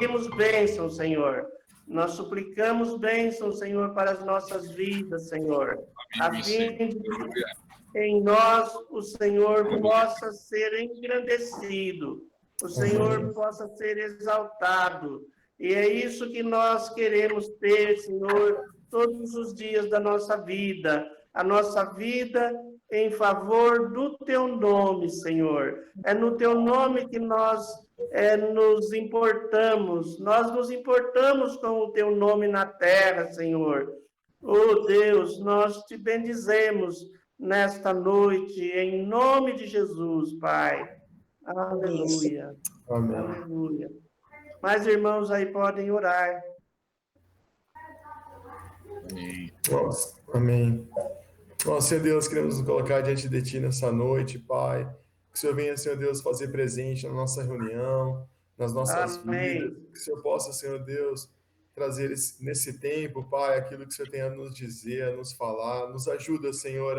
pedimos bênção, Senhor. Nós suplicamos bênção, Senhor, para as nossas vidas, Senhor. A fim de em nós o Senhor possa ser engrandecido, o Senhor possa ser exaltado. E é isso que nós queremos ter, Senhor, todos os dias da nossa vida. A nossa vida em favor do Teu nome, Senhor. É no Teu nome que nós nos importamos. Nós nos importamos com o Teu nome na terra, Senhor. Oh, Deus, nós te bendizemos nesta noite, em nome de Jesus, Pai. Aleluia. Amém. Aleluia. Mais irmãos aí podem orar. Amém. Nossa, amém. Nossa, Senhor Deus, queremos nos colocar diante de Ti nessa noite, Pai. Que o Senhor venha, Senhor Deus, fazer presente na nossa reunião, nas nossas Amém. vidas. Que o Senhor possa, Senhor Deus, trazer nesse tempo, Pai, aquilo que o Senhor tem a nos dizer, a nos falar. Nos ajuda, Senhor,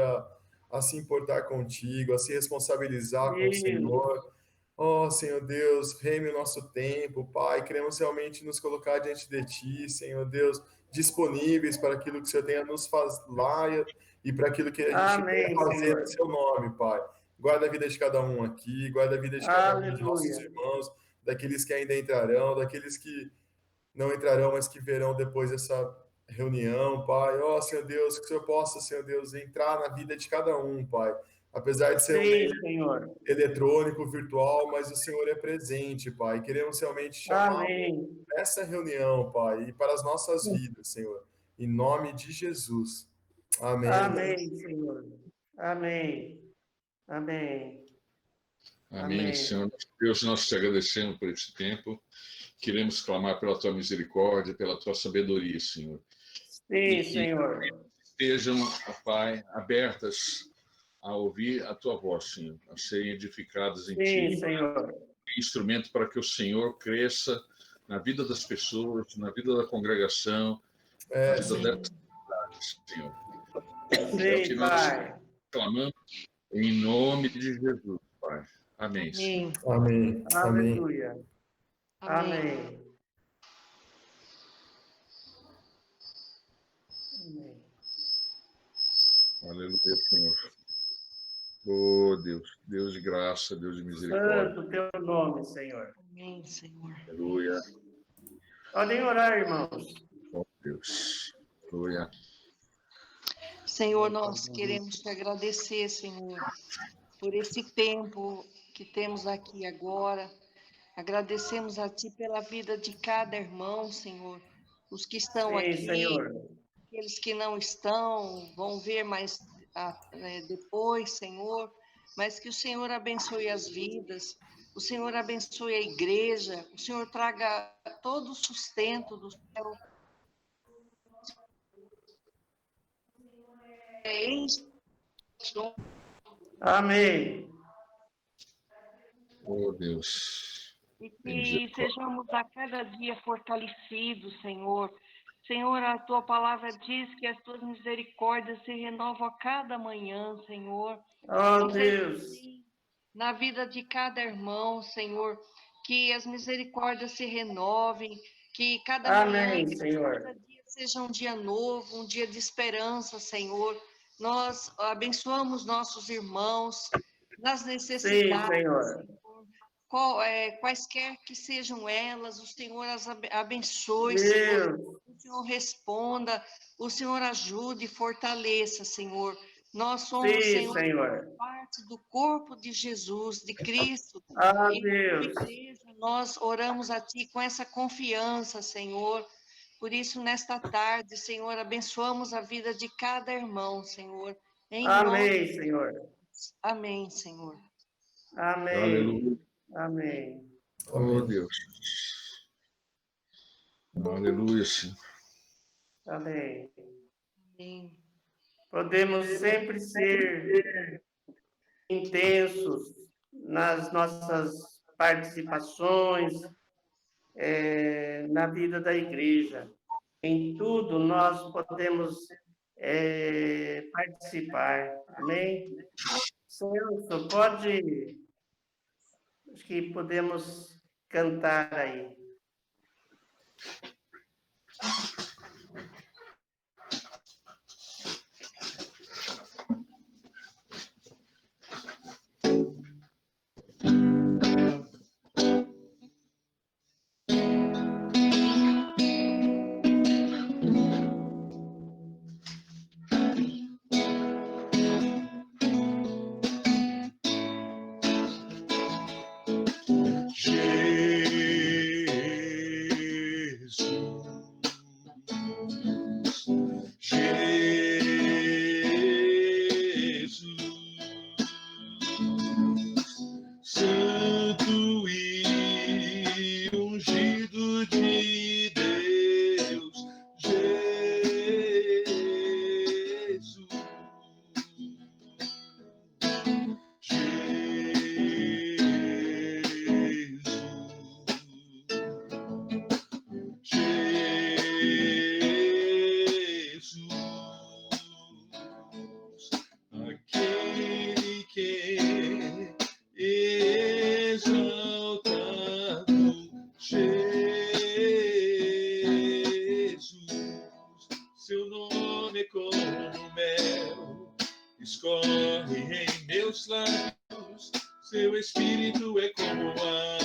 a se importar contigo, a se responsabilizar com o Senhor. Oh, Senhor Deus, reine o nosso tempo, Pai. Queremos realmente nos colocar diante de Ti, Senhor Deus, disponíveis para aquilo que o Senhor tem a nos falar e para aquilo que a gente quer fazer no Seu nome, Pai. Guarda a vida de cada um aqui, guarda a vida de cada um dos nossos irmãos, daqueles que ainda entrarão, daqueles que não entrarão, mas que verão depois dessa reunião, Pai. Ó, Senhor Deus, que o Senhor possa, Senhor Deus, entrar na vida de cada um, Pai. Apesar de ser um meio eletrônico, virtual, mas o Senhor é presente, Pai. Queremos realmente chamar essa reunião, Pai, e para as nossas vidas, Senhor. Em nome de Jesus. Amém. Amém, Senhor. Amém. Amém. Amém, Senhor. Deus, nós te agradecemos por esse tempo. Queremos clamar pela tua misericórdia, pela tua sabedoria, Senhor. Sim, Senhor. Estejam, Pai, abertas a ouvir a tua voz, Senhor, a serem edificadas em ti. Sim, Senhor. Instrumento para que o Senhor cresça na vida das pessoas, na vida da congregação, na vida dessas cidades, Senhor. É o que nós clamamos em nome de Jesus, Pai. Amém, Senhor. Amém. Aleluia. Amém. Amém. Aleluia, Senhor. Oh, Deus, Deus de graça, Deus de misericórdia. Santo teu nome, Senhor. Amém, Senhor. Aleluia. Podem orar, irmãos. Oh, Deus. Aleluia. Senhor, nós queremos te agradecer, Senhor, por esse tempo que temos aqui agora. Agradecemos a Ti pela vida de cada irmão, Senhor. Os que estão aqui, Senhor. Aqueles que não estão, vão ver mais depois, Senhor. Mas que o Senhor abençoe as vidas, o Senhor abençoe a igreja, o Senhor traga todo o sustento do céu. Amém. Oh, Deus. E que sejamos a cada dia fortalecidos, Senhor. Senhor, a Tua palavra diz que as Tuas misericórdias se renovam a cada manhã, Senhor. Oh, Deus. Na vida de cada irmão, Senhor, que as misericórdias se renovem, que cada manhã, cada dia seja um dia novo, um dia de esperança, Senhor. Nós abençoamos nossos irmãos nas necessidades, sim, Senhor. Quaisquer que sejam elas, o Senhor as abençoe, Senhor. O Senhor responda, o Senhor ajude e fortaleça, Senhor. Nós somos, Senhor, parte do corpo de Jesus, de Cristo. E Deus. Como igreja, nós oramos a Ti com essa confiança, Senhor. Por isso, nesta tarde, Senhor, abençoamos a vida de cada irmão, Senhor. Amém, Senhor. Amém, Senhor. Amém. Aleluia. Amém. Oh, Deus. Aleluia, Senhor. Amém. Amém. Podemos sempre ser intensos nas nossas participações na vida da igreja. Em tudo nós podemos participar. Amém? Celso, pode... Acho que podemos cantar aí. Santo e ungido de Deus, Jesus. Aquele que é exaltado, Jesus, seu nome é como mel, escorre em meus lábios, seu espírito é como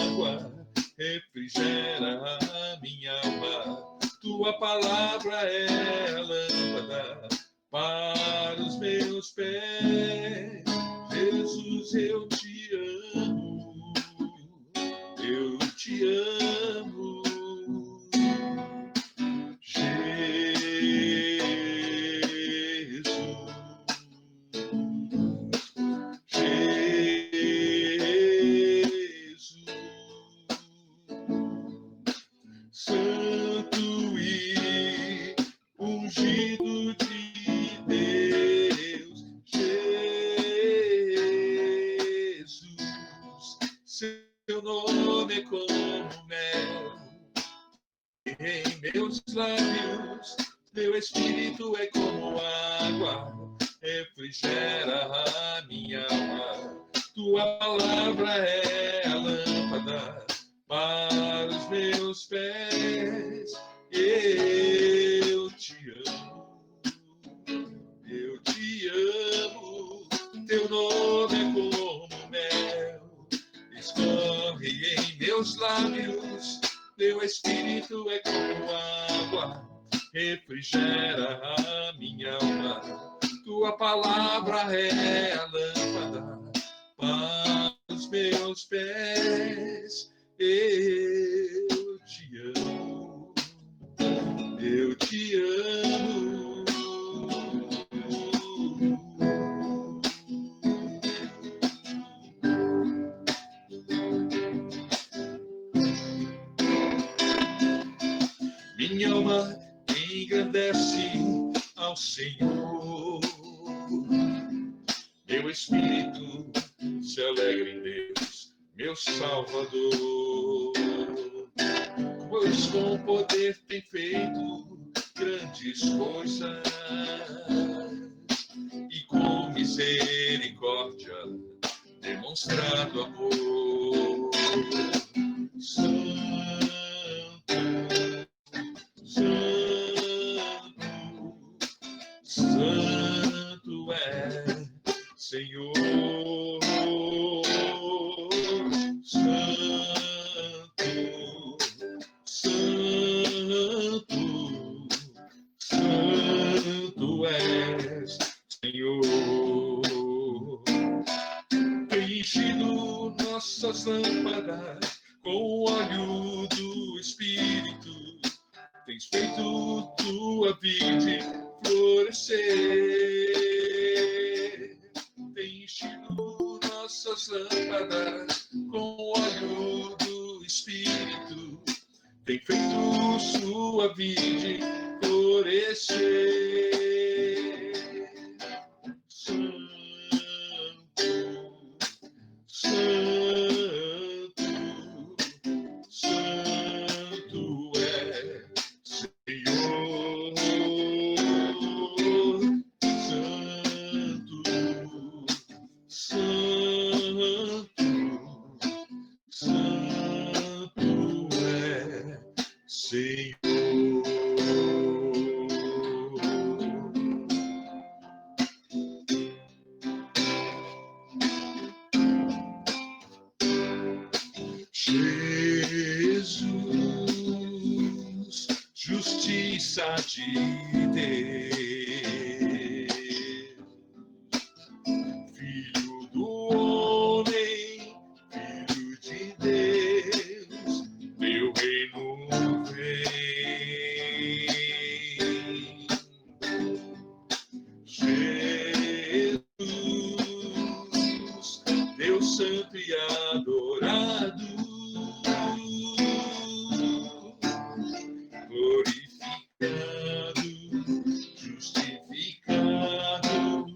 água, refrigera a minha alma, tua palavra é a lâmpada para os meus pés. Jesus, eu te amo, eu te amo. Santo e ungido de Deus, Jesus, seu nome é como mel em meus lábios, teu espírito é como água, refrigera a minha alma, tua palavra é a lâmpada para os meus pés. Eu te amo, eu te amo, teu nome é como mel, escorre em meus lábios, teu espírito é como água, refrigera a minha alma, tua palavra é a lâmpada para os meus pés. Eu te amo, eu te amo. Minha alma engrandece ao Senhor, meu espírito se alegra em Deus, meu Salvador, pois com poder tem feito grandes coisas e com misericórdia demonstrado amor. Santo é Senhor, Santo és, Senhor. Tem enchido nossas lâmpadas com o óleo do Espírito, tens feito tua vide florescer. Tem enchido nossas lâmpadas com o óleo do Espírito, tem feito sua vide florescer. Santo é Senhor, Santo, Senhor. Jesus, justiça de Deus, Filho do homem, Filho de Deus, meu reino vem. Jesus, Deus santo e adorado, glorificado, justificado,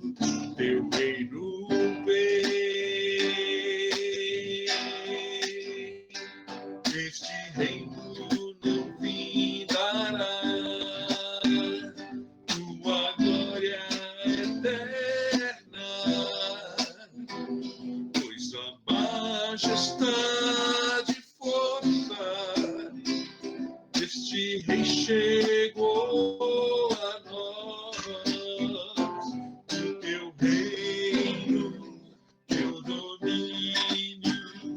teu reino vem. Este reino não findará, tua glória eterna, pois a majestade e força este rei chegou a nós. O teu reino, teu domínio,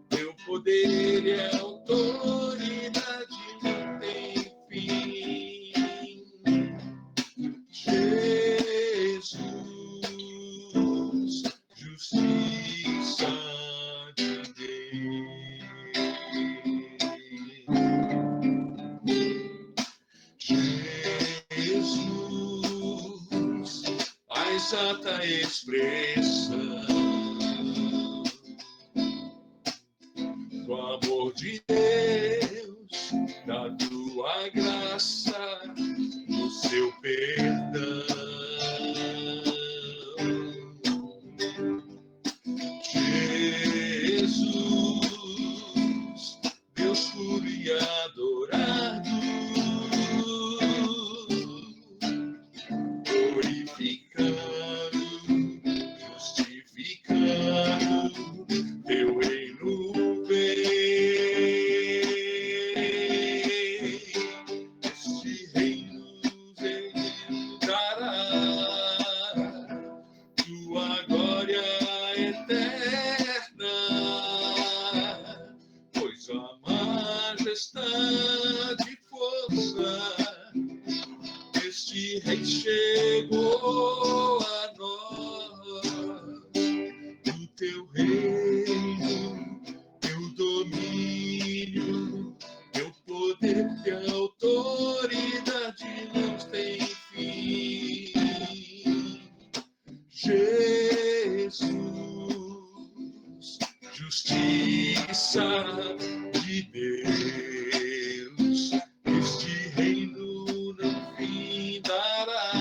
teu poder e autoridade não tem fim. Jesus, justiça de Deus. Jesus, a exata expressão do amor de Deus, da tua graça, do seu perdão. Jesus, Deus puro e adorado, glorificado, justificado, teu reino vem. Este reino ele dará, tua glória eterna, pois a majestade e força este rei chegou a nós. O teu reino, teu domínio, teu poder e autoridade não tem fim. Jesus, justiça de Deus, este reino não findará,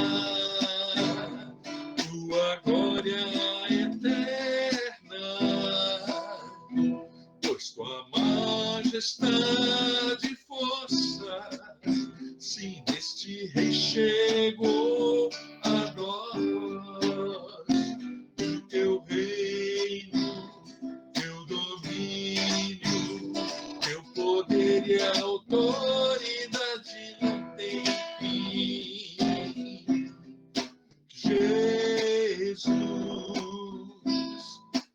tua glória eterna, pois tua majestade e força, sim, este rei chegou a nós. O teu reino, teu domínio, teu poder e autoridade não tem fim. Jesus,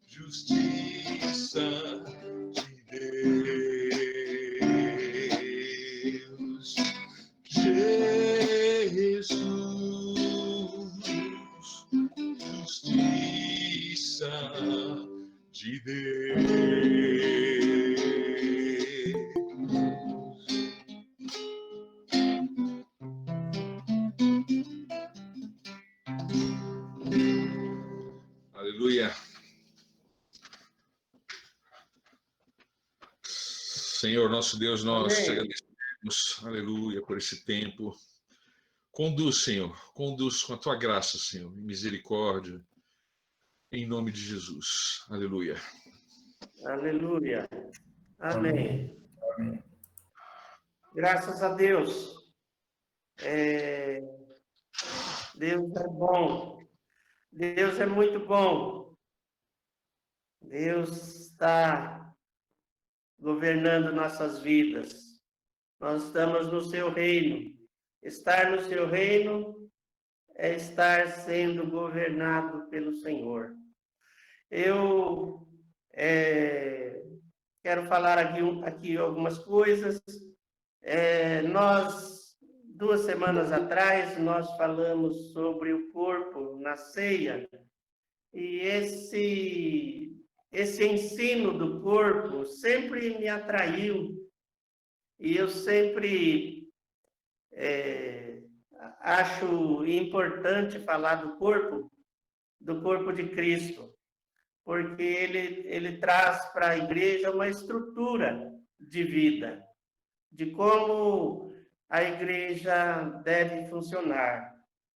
justiça de Deus. Jesus, justiça de Deus. Aleluia. Senhor, nosso Deus, nós te agradecemos, aleluia, por esse tempo. Conduz, Senhor, conduz com a tua graça, Senhor, e misericórdia, em nome de Jesus. Aleluia. Aleluia. Amém. Amém. Graças a Deus. Deus é bom. Deus é muito bom. Deus está governando nossas vidas. Nós estamos no seu reino. Estar no seu reino é estar sendo governado pelo Senhor. Eu quero falar aqui algumas coisas. Nós, 2 semanas atrás, nós falamos sobre o corpo na ceia, e esse ensino do corpo sempre me atraiu, e eu sempre acho importante falar do corpo de Cristo, porque ele traz para a igreja uma estrutura de vida, de como a igreja deve funcionar.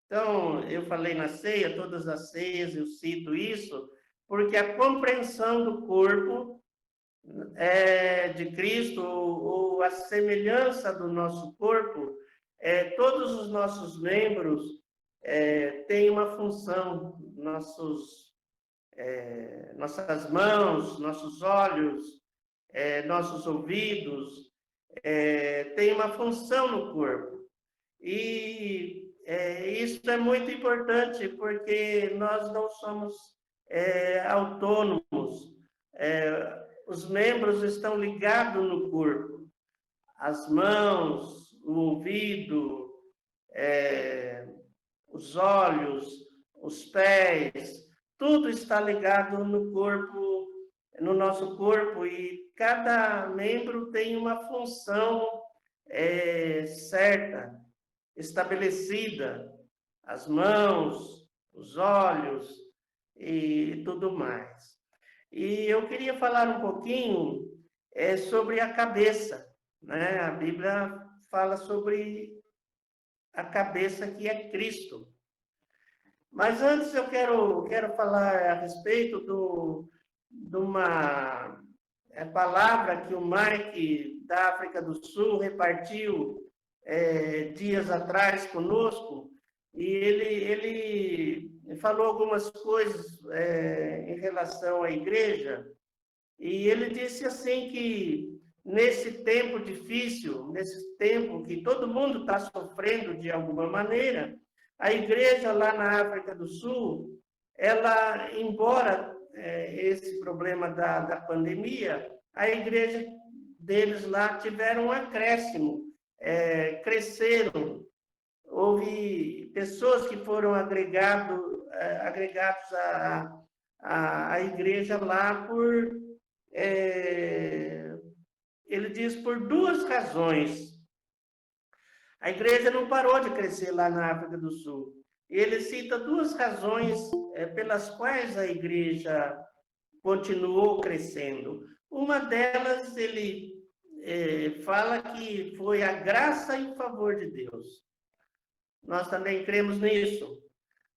Então, eu falei na ceia, todas as ceias eu cito isso, porque a compreensão do corpo de Cristo, ou a semelhança do nosso corpo, todos os nossos membros têm uma função, nossas mãos, nossos olhos, nossos ouvidos, têm uma função no corpo. E isso é muito importante, porque nós não somos autônomos. Os membros estão ligados no corpo. As mãos, o ouvido, os olhos, os pés, tudo está ligado no corpo, no nosso corpo, e cada membro tem uma função certa, estabelecida, as mãos, os olhos e tudo mais. E eu queria falar um pouquinho sobre a cabeça, né? A Bíblia fala sobre a cabeça, que é Cristo. Mas antes eu quero falar a respeito de uma palavra que o Mike da África do Sul repartiu dias atrás conosco, e ele falou algumas coisas em relação à igreja, e ele disse assim que nesse tempo difícil, nesse tempo que todo mundo está sofrendo de alguma maneira, a igreja lá na África do Sul, ela, embora esse problema da pandemia, a igreja deles lá tiveram um acréscimo, cresceram. Houve pessoas que foram agregados à igreja lá ele diz, por 2 razões. A igreja não parou de crescer lá na África do Sul. Ele cita 2 razões pelas quais a igreja continuou crescendo. Uma delas, ele fala que foi a graça e o favor de Deus. Nós também cremos nisso.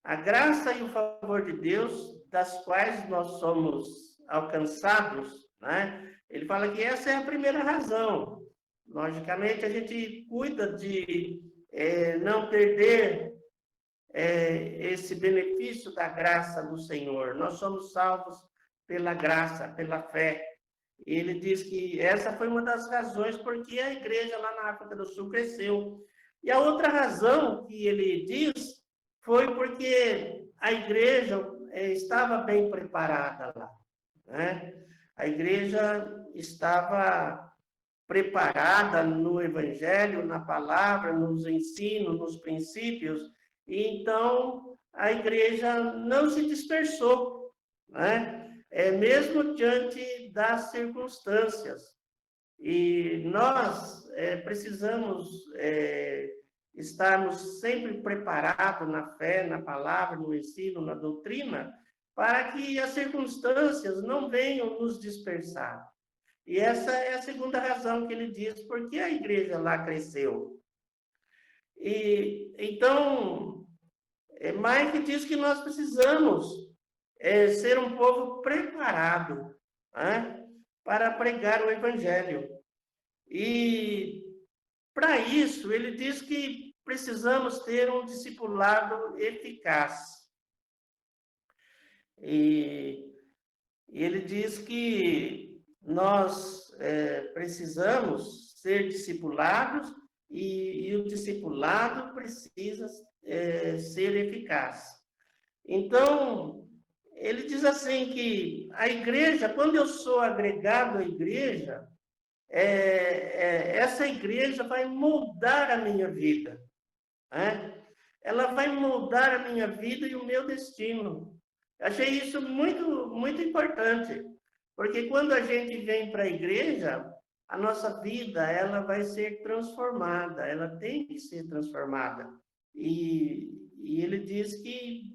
A graça e o favor de Deus, das quais nós somos alcançados, né? Ele fala que essa é a primeira razão. Logicamente, a gente cuida de não perder esse benefício da graça do Senhor. Nós somos salvos pela graça, pela fé. Ele diz que essa foi uma das razões porque a igreja lá na África do Sul cresceu. E a outra razão que ele diz foi porque a igreja estava bem preparada lá, né? A igreja estava preparada no Evangelho, na palavra, nos ensinos, nos princípios, e então a igreja não se dispersou, né? Mesmo diante das circunstâncias. E nós precisamos estarmos sempre preparados na fé, na palavra, no ensino, na doutrina, para que as circunstâncias não venham nos dispersar. E essa é a segunda razão que ele diz, porque a igreja lá cresceu. E então, Mike diz que nós precisamos ser um povo preparado, né, para pregar o evangelho. E para isso, ele diz que precisamos ter um discipulado eficaz. E ele diz que nós precisamos ser discipulados e o discipulado precisa ser eficaz. Então, ele diz assim que a igreja, quando eu sou agregado à igreja, essa igreja vai moldar a minha vida, né? Ela vai moldar a minha vida e o meu destino. Achei isso muito, muito importante, porque quando a gente vem para a igreja, a nossa vida ela vai ser transformada, ela tem que ser transformada. E ele diz que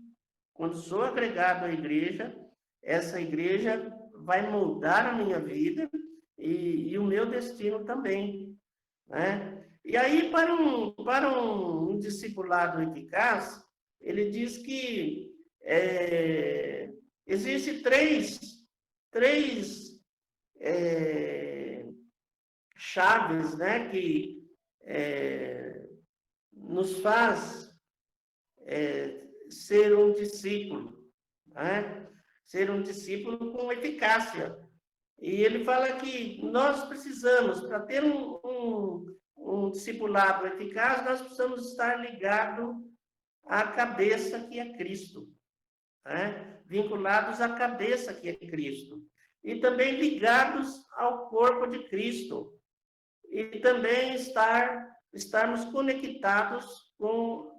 quando sou agregado à igreja, essa igreja vai moldar a minha vida e o meu destino também, né? E aí, para um discipulado eficaz, ele diz que existem três chaves, né, que nos faz ser um discípulo, né? Ser um discípulo com eficácia. E ele fala que nós precisamos, para ter um discipulado eficaz, nós precisamos estar ligados à cabeça que é Cristo, né? Vinculados à cabeça que é Cristo. E também ligados ao corpo de Cristo. E também estarmos conectados com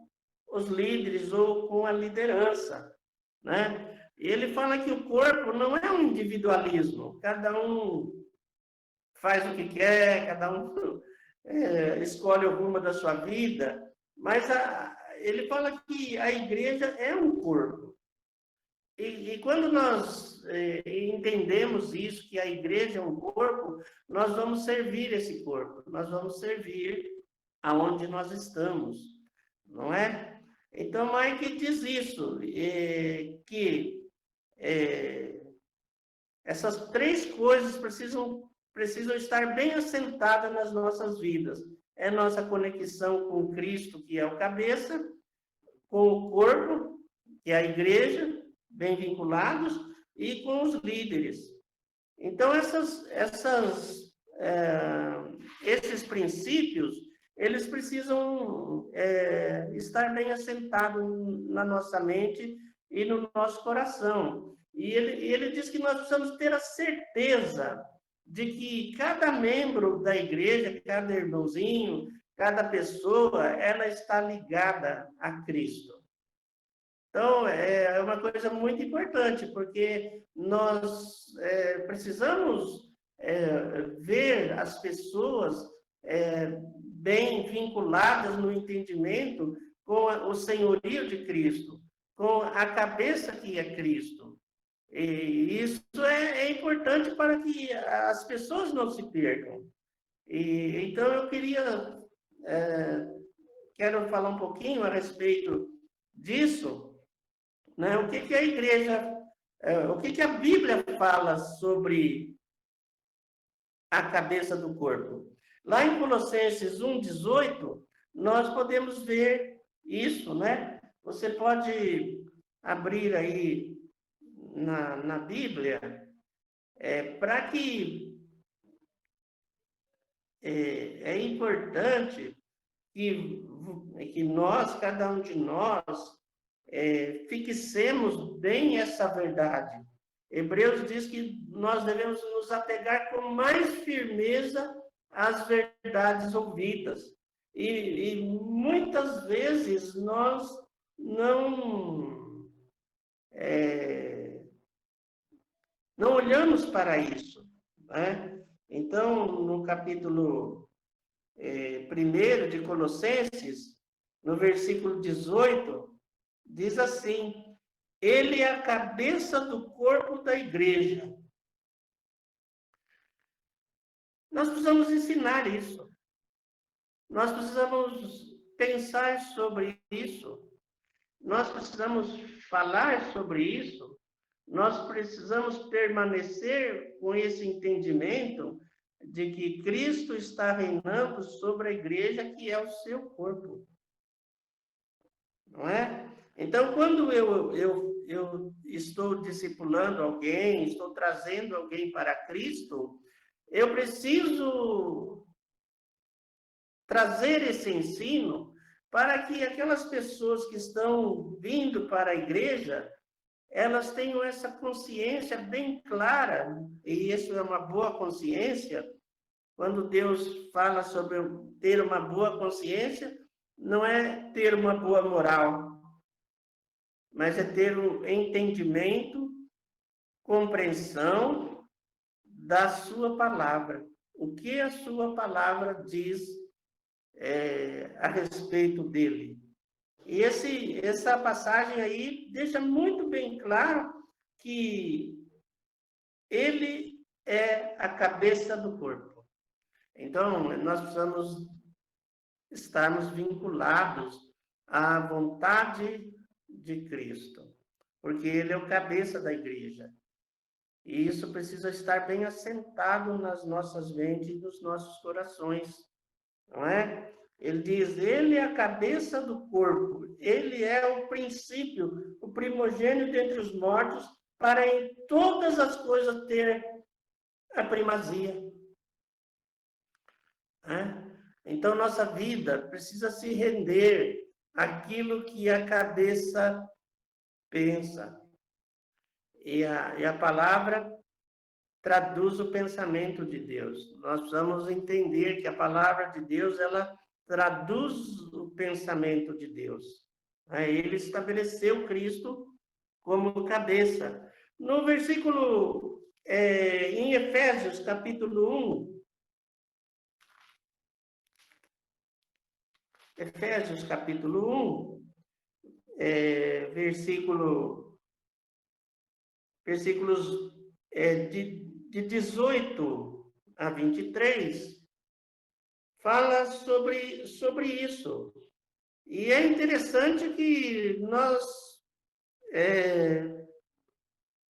os líderes ou com a liderança, né? Ele fala que o corpo não é um individualismo, cada um faz o que quer, cada um escolhe o rumo da sua vida, mas ele fala que a igreja é um corpo. E quando nós entendemos isso, que a igreja é um corpo, nós vamos servir esse corpo, nós vamos servir aonde nós estamos, não é? Então, Mike diz isso, que essas três coisas precisam estar bem assentadas nas nossas vidas. É nossa conexão com Cristo, que é o cabeça, com o corpo, que é a igreja, bem vinculados, e com os líderes. Então, esses princípios, eles precisam estar bem assentados na nossa mente e no nosso coração. E ele diz que nós precisamos ter a certeza de que cada membro da igreja, cada irmãozinho, cada pessoa, ela está ligada a Cristo. Então, é uma coisa muito importante, porque nós precisamos ver as pessoas bem vinculadas no entendimento com o senhorio de Cristo, com a cabeça que é Cristo. E isso é importante para que as pessoas não se percam. Então, eu quero falar um pouquinho a respeito disso, né? O que a igreja, o que a Bíblia fala sobre a cabeça do corpo? Lá em Colossenses 1:18, nós podemos ver isso, né? Você pode abrir aí na Bíblia, para que é importante que nós, cada um de nós, fixemos bem essa verdade. Hebreus diz que nós devemos nos apegar com mais firmeza às verdades ouvidas. E muitas vezes nós não olhamos para isso, né? Então, no capítulo 1 de Colossenses, no versículo 18, diz assim: ele é a cabeça do corpo da igreja. Nós precisamos ensinar isso. Nós precisamos pensar sobre isso. Nós precisamos falar sobre isso. Nós precisamos permanecer com esse entendimento de que Cristo está reinando sobre a igreja, que é o seu corpo. Não é? Então, quando eu estou discipulando alguém, estou trazendo alguém para Cristo, eu preciso trazer esse ensino para que aquelas pessoas que estão vindo para a igreja, elas tenham essa consciência bem clara, e isso é uma boa consciência. Quando Deus fala sobre ter uma boa consciência, não é ter uma boa moral, mas é ter um entendimento, compreensão da sua palavra. O que a sua palavra diz a respeito dele. E essa passagem aí deixa muito bem claro que ele é a cabeça do corpo. Então, nós precisamos estarmos vinculados à vontade de Cristo, porque ele é o cabeça da igreja. E isso precisa estar bem assentado nas nossas mentes e nos nossos corações, não é? Ele diz, ele é a cabeça do corpo, ele é o princípio, o primogênito entre os mortos, para em todas as coisas ter a primazia. Então, nossa vida precisa se render àquilo que a cabeça pensa. E a palavra traduz o pensamento de Deus. Nós precisamos entender que a palavra de Deus, ela traduz o pensamento de Deus. Ele estabeleceu Cristo como cabeça. No versículo, em Efésios, capítulo 1, Efésios, capítulo 1, versículos de 18 a 23, fala sobre isso. E é interessante que nós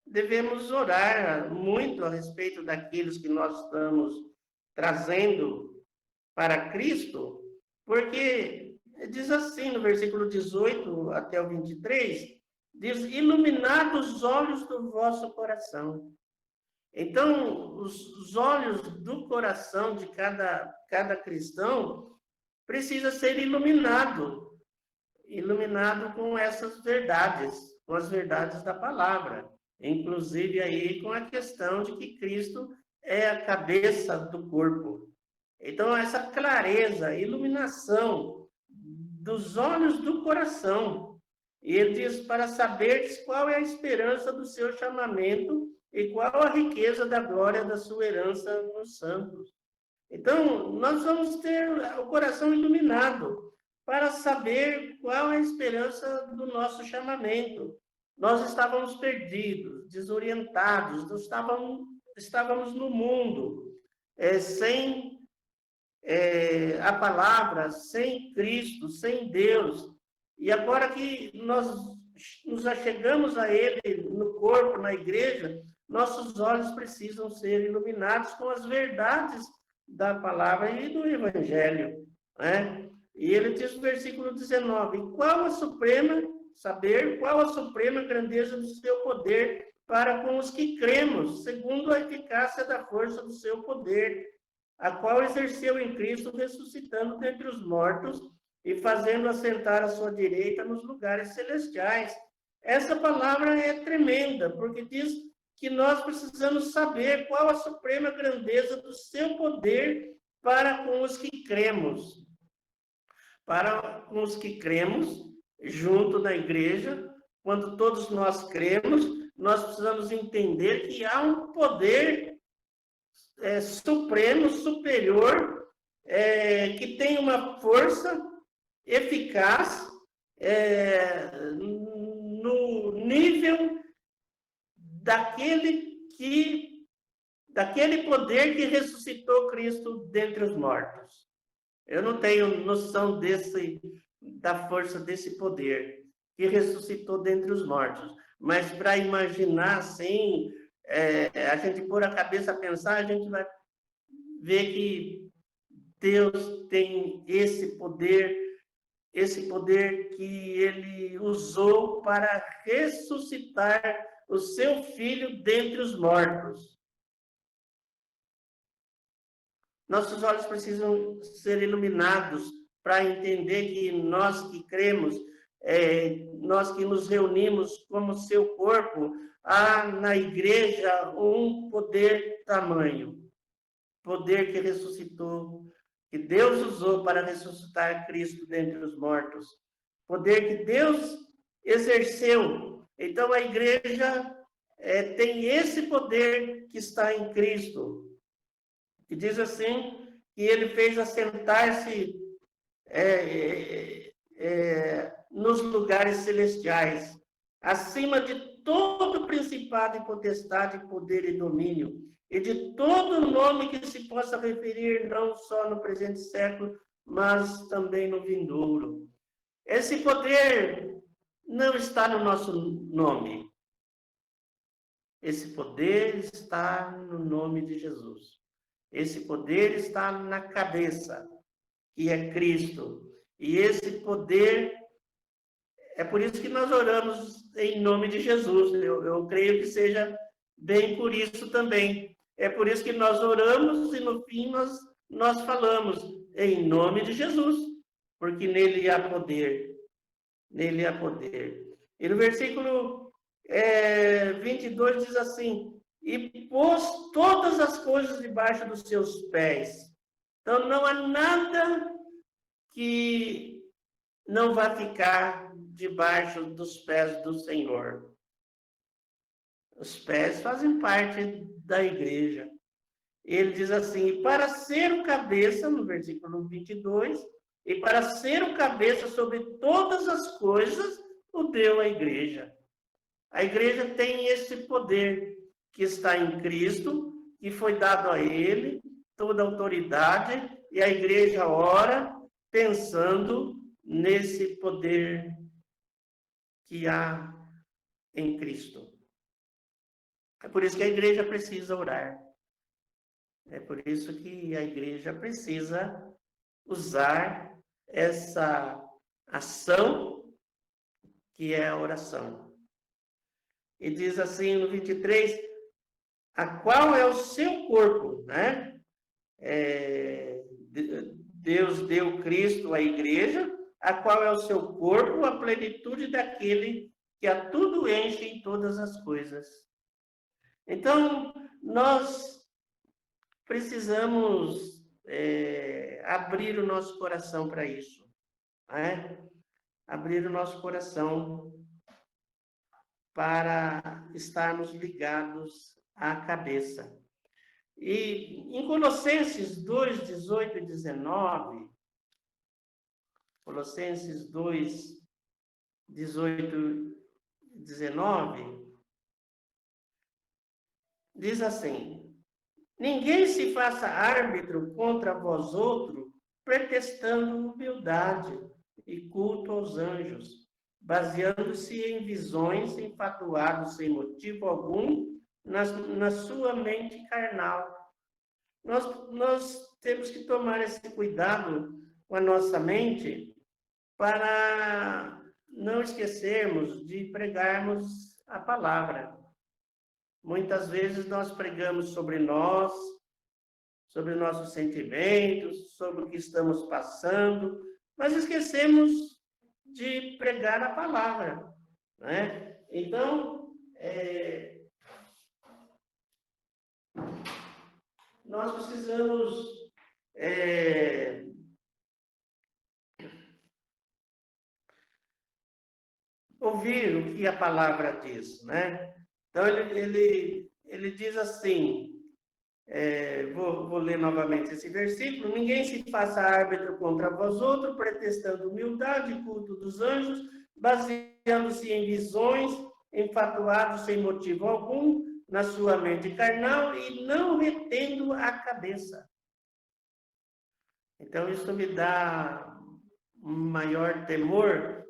devemos orar muito a respeito daqueles que nós estamos trazendo para Cristo, porque diz assim no versículo 18 até o 23, diz, iluminados os olhos do vosso coração. Então, os olhos do coração de cada cristão precisa ser iluminado com essas verdades, com as verdades da palavra, inclusive aí com a questão de que Cristo é a cabeça do corpo. Então, essa clareza, iluminação dos olhos do coração. E ele diz, para saberes qual é a esperança do seu chamamento e qual a riqueza da glória da sua herança nos santos. Então, nós vamos ter o coração iluminado para saber qual é a esperança do nosso chamamento. Nós estávamos perdidos, desorientados, estávamos no mundo, sem a palavra, sem Cristo, sem Deus. E agora que nós nos achegamos a Ele no corpo, na igreja, nossos olhos precisam ser iluminados com as verdades da palavra e do Evangelho. E ele diz no versículo 19, saber qual a suprema grandeza do seu poder para com os que cremos, segundo a eficácia da força do seu poder, a qual exerceu em Cristo, ressuscitando dentre os mortos e fazendo assentar à sua direita nos lugares celestiais. Essa palavra é tremenda, porque diz que nós precisamos saber qual a suprema grandeza do seu poder para com os que cremos. Para com os que cremos, junto na igreja, quando todos nós cremos, nós precisamos entender que há um poder supremo, superior, que tem uma força eficaz no nível daquele poder que ressuscitou Cristo dentre os mortos. Eu não tenho noção da força desse poder que ressuscitou dentre os mortos, mas para imaginar assim, a gente pôr a cabeça a pensar, a gente vai ver que Deus tem esse poder esse poder que ele usou para ressuscitar o seu filho dentre os mortos. Nossos olhos precisam ser iluminados para entender que nós que cremos, nós que nos reunimos como seu corpo, há na igreja um poder tamanho, poder que ressuscitou, que Deus usou para ressuscitar Cristo dentre os mortos, poder que Deus exerceu. Então a igreja tem esse poder que está em Cristo. E diz assim, que ele fez assentar-se nos lugares celestiais, acima de todo principado e potestade, poder e domínio, e de todo nome que se possa referir, não só no presente século, mas também no vindouro. Esse poder não está no nosso nome. Esse poder está no nome de Jesus. Esse poder está na cabeça, que é Cristo. E esse poder, é por isso que nós oramos em nome de Jesus. Eu creio que seja bem por isso também. É por isso que nós oramos e no fim nós falamos em nome de Jesus, porque nele há poder. Nele há poder. E no versículo 22 diz assim, e pôs todas as coisas debaixo dos seus pés. Então, não há nada que não vai ficar debaixo dos pés do Senhor. Os pés fazem parte da igreja. Ele diz assim, para ser o cabeça, no versículo 22, e para ser o cabeça sobre todas as coisas, o deu à igreja. A igreja tem esse poder que está em Cristo, que foi dado a ele, toda a autoridade, e a igreja ora pensando nesse poder que há em Cristo. É por isso que a igreja precisa orar. É por isso que a igreja precisa usar essa ação que é a oração. E diz assim no 23, a qual é o seu corpo, né? Deus deu Cristo à igreja, a qual é o seu corpo, a plenitude daquele que a tudo enche em todas as coisas. Então, nós precisamos abrir o nosso coração para isso, né? Abrir o nosso coração para estarmos ligados à cabeça. E em Colossenses 2, 18 e 19, Colossenses 2, 18 e 19, diz assim, ninguém se faça árbitro contra vós outro, pretextando humildade e culto aos anjos, baseando-se em visões, enfatuados sem motivo algum, na sua mente carnal. Nós temos que tomar esse cuidado com a nossa mente para não esquecermos de pregarmos a palavra. Muitas vezes nós pregamos sobre nós, sobre nossos sentimentos, sobre o que estamos passando, mas esquecemos de pregar a palavra, né? Então, nós precisamos ouvir o que a palavra diz, né? Então, ele diz assim, vou ler novamente esse versículo, ninguém se faça árbitro contra vós outro, pretextando humildade e culto dos anjos, baseando-se em visões, enfatuados sem motivo algum, na sua mente carnal e não retendo a cabeça. Então, isso me dá um maior temor,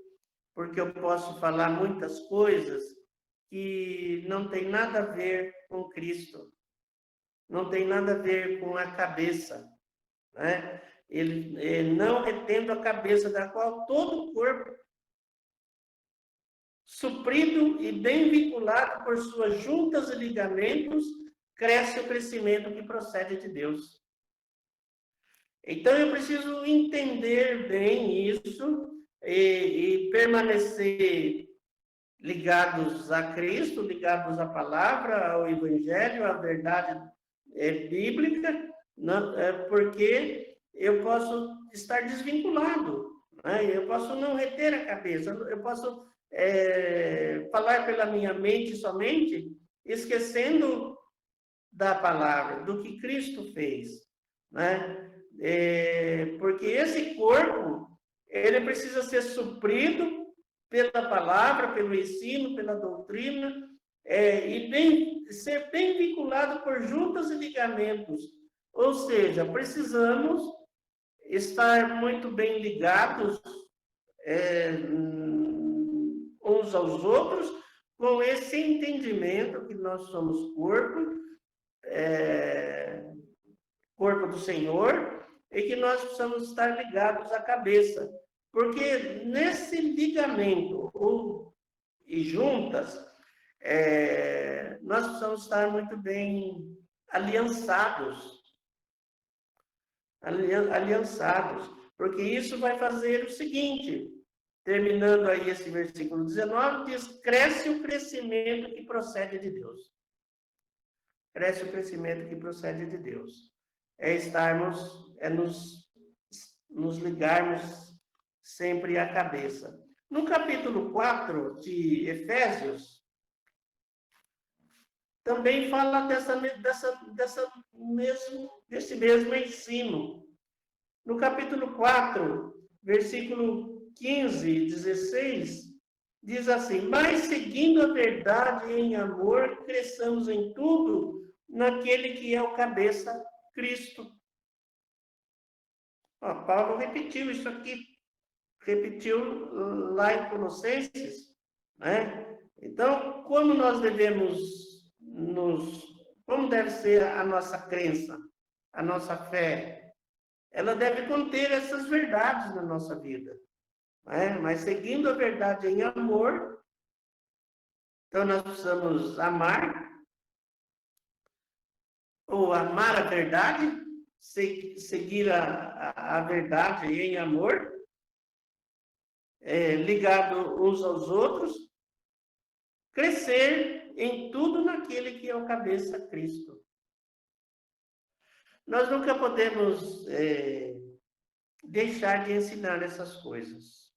porque eu posso falar muitas coisas que não tem nada a ver com Cristo, não tem nada a ver com a cabeça, né? ele não retendo a cabeça, da qual todo o corpo, suprido e bem vinculado por suas juntas e ligamentos, cresce o crescimento que procede de Deus. Então, eu preciso entender bem isso e permanecer ligados a Cristo, ligados à palavra, ao Evangelho, à verdade bíblica, porque eu posso estar desvinculado, né? Eu posso não reter a cabeça, eu posso falar pela minha mente somente, esquecendo da palavra, do que Cristo fez, né? Porque esse corpo, ele precisa ser suprido pela palavra, pelo ensino, pela doutrina, e ser bem vinculado por juntas e ligamentos. Ou seja, precisamos estar muito bem ligados uns aos outros, com esse entendimento que nós somos corpo do Senhor, e que nós precisamos estar ligados à cabeça. Porque nesse ligamento e juntas, nós precisamos estar muito bem aliançados. Porque isso vai fazer o seguinte, terminando aí esse versículo 19, diz, cresce o crescimento que procede de Deus. Cresce o crescimento que procede de Deus. Nos ligarmos sempre à cabeça. No capítulo 4 de Efésios, também fala desse mesmo ensino. No capítulo 4, versículo 15 e 16, diz assim, mas seguindo a verdade em amor, cresçamos em tudo naquele que é o cabeça, Cristo. Paulo repetiu isso aqui, repetiu lá em Colossenses, né? Então, como nós como deve ser a nossa crença, a nossa fé? Ela deve conter essas verdades na nossa vida, né? Mas seguindo a verdade em amor, então nós precisamos amar, ou amar a verdade, seguir a verdade em amor, ligado uns aos outros, crescer em tudo naquele que é o cabeça, Cristo. Nós nunca podemos deixar de ensinar essas coisas,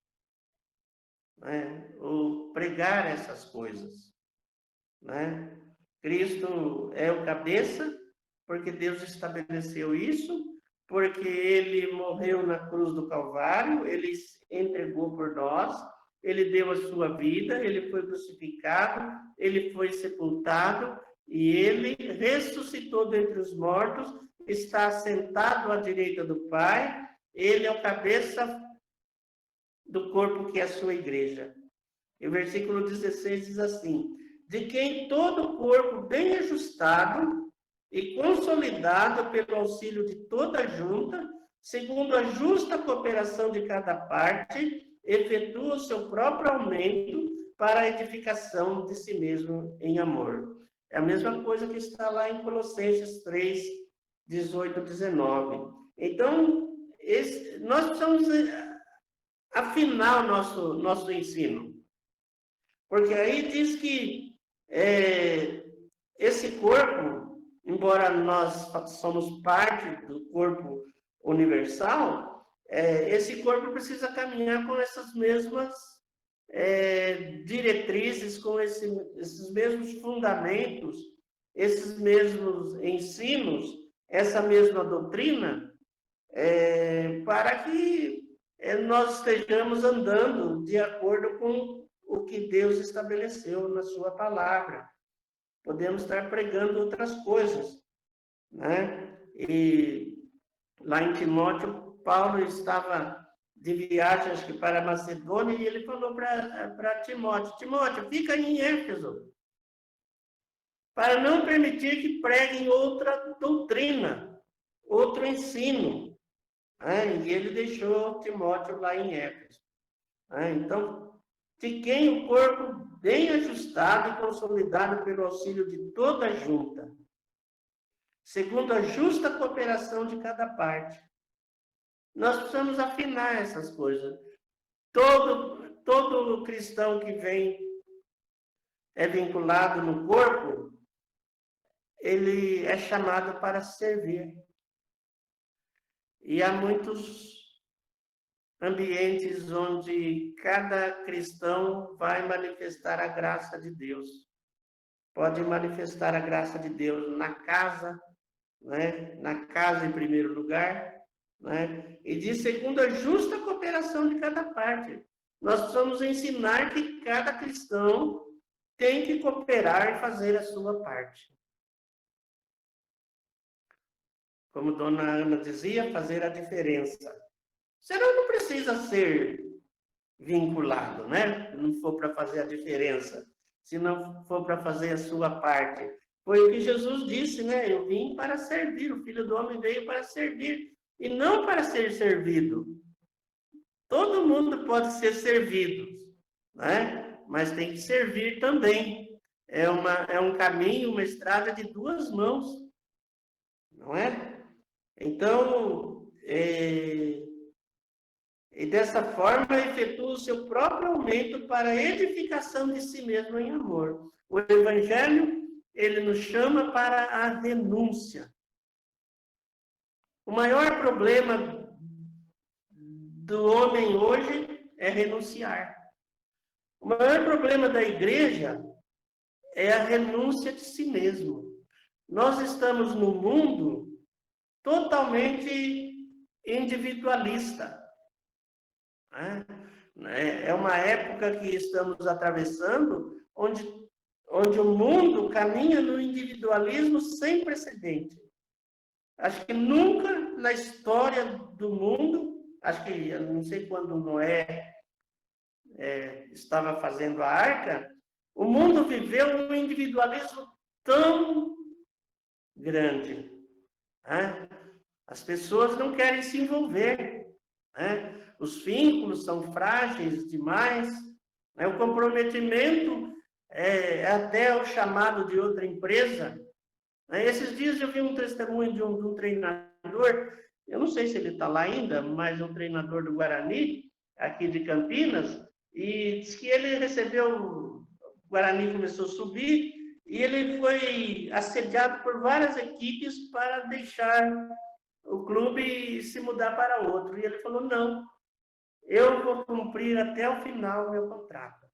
né? Ou pregar essas coisas, né? Cristo é o cabeça, porque Deus estabeleceu isso, porque ele morreu na cruz do Calvário, ele se entregou por nós, ele deu a sua vida, ele foi crucificado, ele foi sepultado, e ele ressuscitou dentre os mortos, está sentado à direita do Pai, ele é o cabeça do corpo que é a sua igreja. E o versículo 16 diz assim, de quem todo o corpo bem ajustado e consolidado pelo auxílio de toda a junta, segundo a justa cooperação de cada parte, efetua o seu próprio aumento para a edificação de si mesmo em amor. É a mesma coisa que está lá em Colossenses 3, 18 e 19. Então, nós precisamos afinar o nosso ensino. Porque aí diz que esse corpo, embora nós somos parte do corpo universal, esse corpo precisa caminhar com essas mesmas diretrizes, com esses mesmos fundamentos, esses mesmos ensinos, essa mesma doutrina, para que nós estejamos andando de acordo com o que Deus estabeleceu na sua palavra. Podemos estar pregando outras coisas, né? E lá em Timóteo, Paulo estava de viagem, acho que para Macedônia, e ele falou para Timóteo, Timóteo, fica em Éfeso, para não permitir que preguem outra doutrina, outro ensino, E ele deixou Timóteo lá em Éfeso. Então, fiquem o corpo bem ajustado e consolidado pelo auxílio de toda a junta, segundo a justa cooperação de cada parte. Nós precisamos afinar essas coisas. Todo cristão que é vinculado no corpo, ele é chamado para servir. E há muitos ambientes onde cada cristão vai manifestar a graça de Deus. Pode manifestar a graça de Deus na casa, né? Na casa em primeiro lugar, né? E de segundo a justa cooperação de cada parte. Nós precisamos ensinar que cada cristão tem que cooperar e fazer a sua parte. Como Dona Ana dizia, fazer a diferença. Você não precisa ser vinculado, né? Se não for para fazer a diferença, se não for para fazer a sua parte. Foi o que Jesus disse, né? Eu vim para servir, o Filho do Homem veio para servir, e não para ser servido. Todo mundo pode ser servido, né? Mas tem que servir também. É um caminho, uma estrada de duas mãos, não é? Então, e dessa forma efetua o seu próprio aumento para a edificação de si mesmo em amor. O Evangelho, ele nos chama para a renúncia. O maior problema do homem hoje é renunciar. O maior problema da igreja é a renúncia de si mesmo. Nós estamos num mundo totalmente individualista. É uma época que estamos atravessando onde o mundo caminha no individualismo sem precedente. Acho que nunca na história do mundo, acho que, eu não sei quando Noé estava fazendo a arca, o mundo viveu um individualismo tão grande. As pessoas não querem se envolver. Os vínculos são frágeis demais. O comprometimento é até o chamado de outra empresa. Esses dias eu vi um testemunho de um treinador, eu não sei se ele está lá ainda, mas um treinador do Guarani, aqui de Campinas, e diz que ele recebeu, o Guarani começou a subir, e ele foi assediado por várias equipes para deixar o clube e se mudar para outro. E ele falou, não, eu vou cumprir até o final o meu contrato.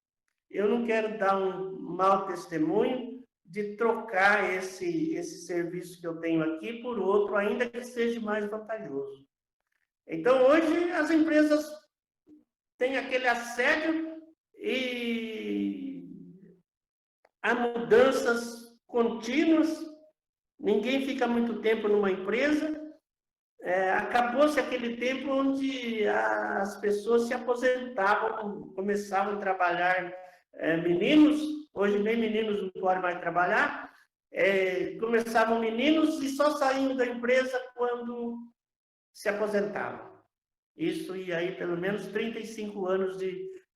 Eu não quero dar um mau testemunho de trocar esse serviço que eu tenho aqui por outro, ainda que seja mais vantajoso. Então, hoje, as empresas têm aquele assédio e há mudanças contínuas, ninguém fica muito tempo numa empresa. Acabou-se aquele tempo onde as pessoas se aposentavam, começavam a trabalhar meninos, hoje nem meninos não podem mais trabalhar, começavam meninos e só saíam da empresa quando se aposentavam. Isso e aí pelo menos 35 anos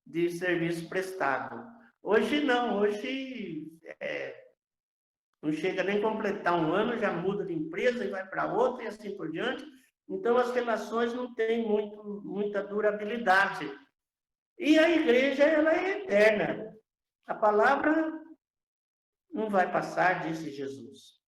de serviço prestado. Hoje não, hoje não chega nem a completar um ano, já muda de empresa e vai para outra e assim por diante. Então, as relações não têm muita durabilidade. E a igreja, ela é eterna. A palavra não vai passar, disse Jesus.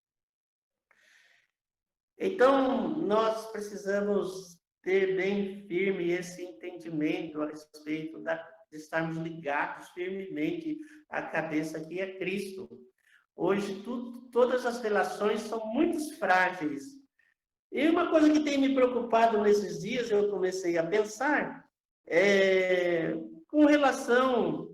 Então, nós precisamos ter bem firme esse entendimento a respeito de estarmos ligados firmemente à cabeça que é Cristo. Hoje, todas as relações são muito frágeis. E uma coisa que tem me preocupado nesses dias, eu comecei a pensar, com relação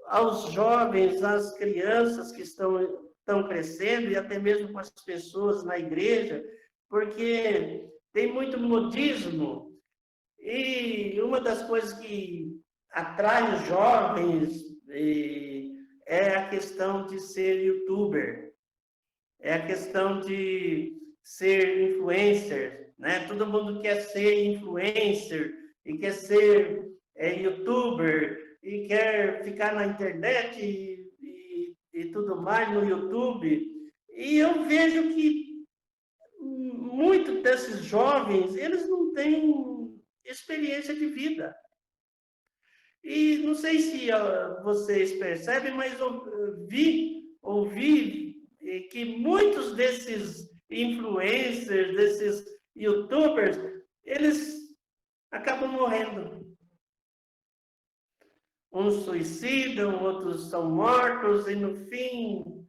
aos jovens, às crianças que estão crescendo, e até mesmo com as pessoas na igreja, porque tem muito modismo, e uma das coisas que atrai os jovens é a questão de ser youtuber, é a questão de ser influencer, né? Todo mundo quer ser influencer e quer ser youtuber e quer ficar na internet e tudo mais no YouTube. E eu vejo que muitos desses jovens, eles não têm experiência de vida. E não sei se vocês percebem, mas ouvi que muitos desses influencers, desses youtubers, eles acabam morrendo. Uns suicidam, outros são mortos, e no fim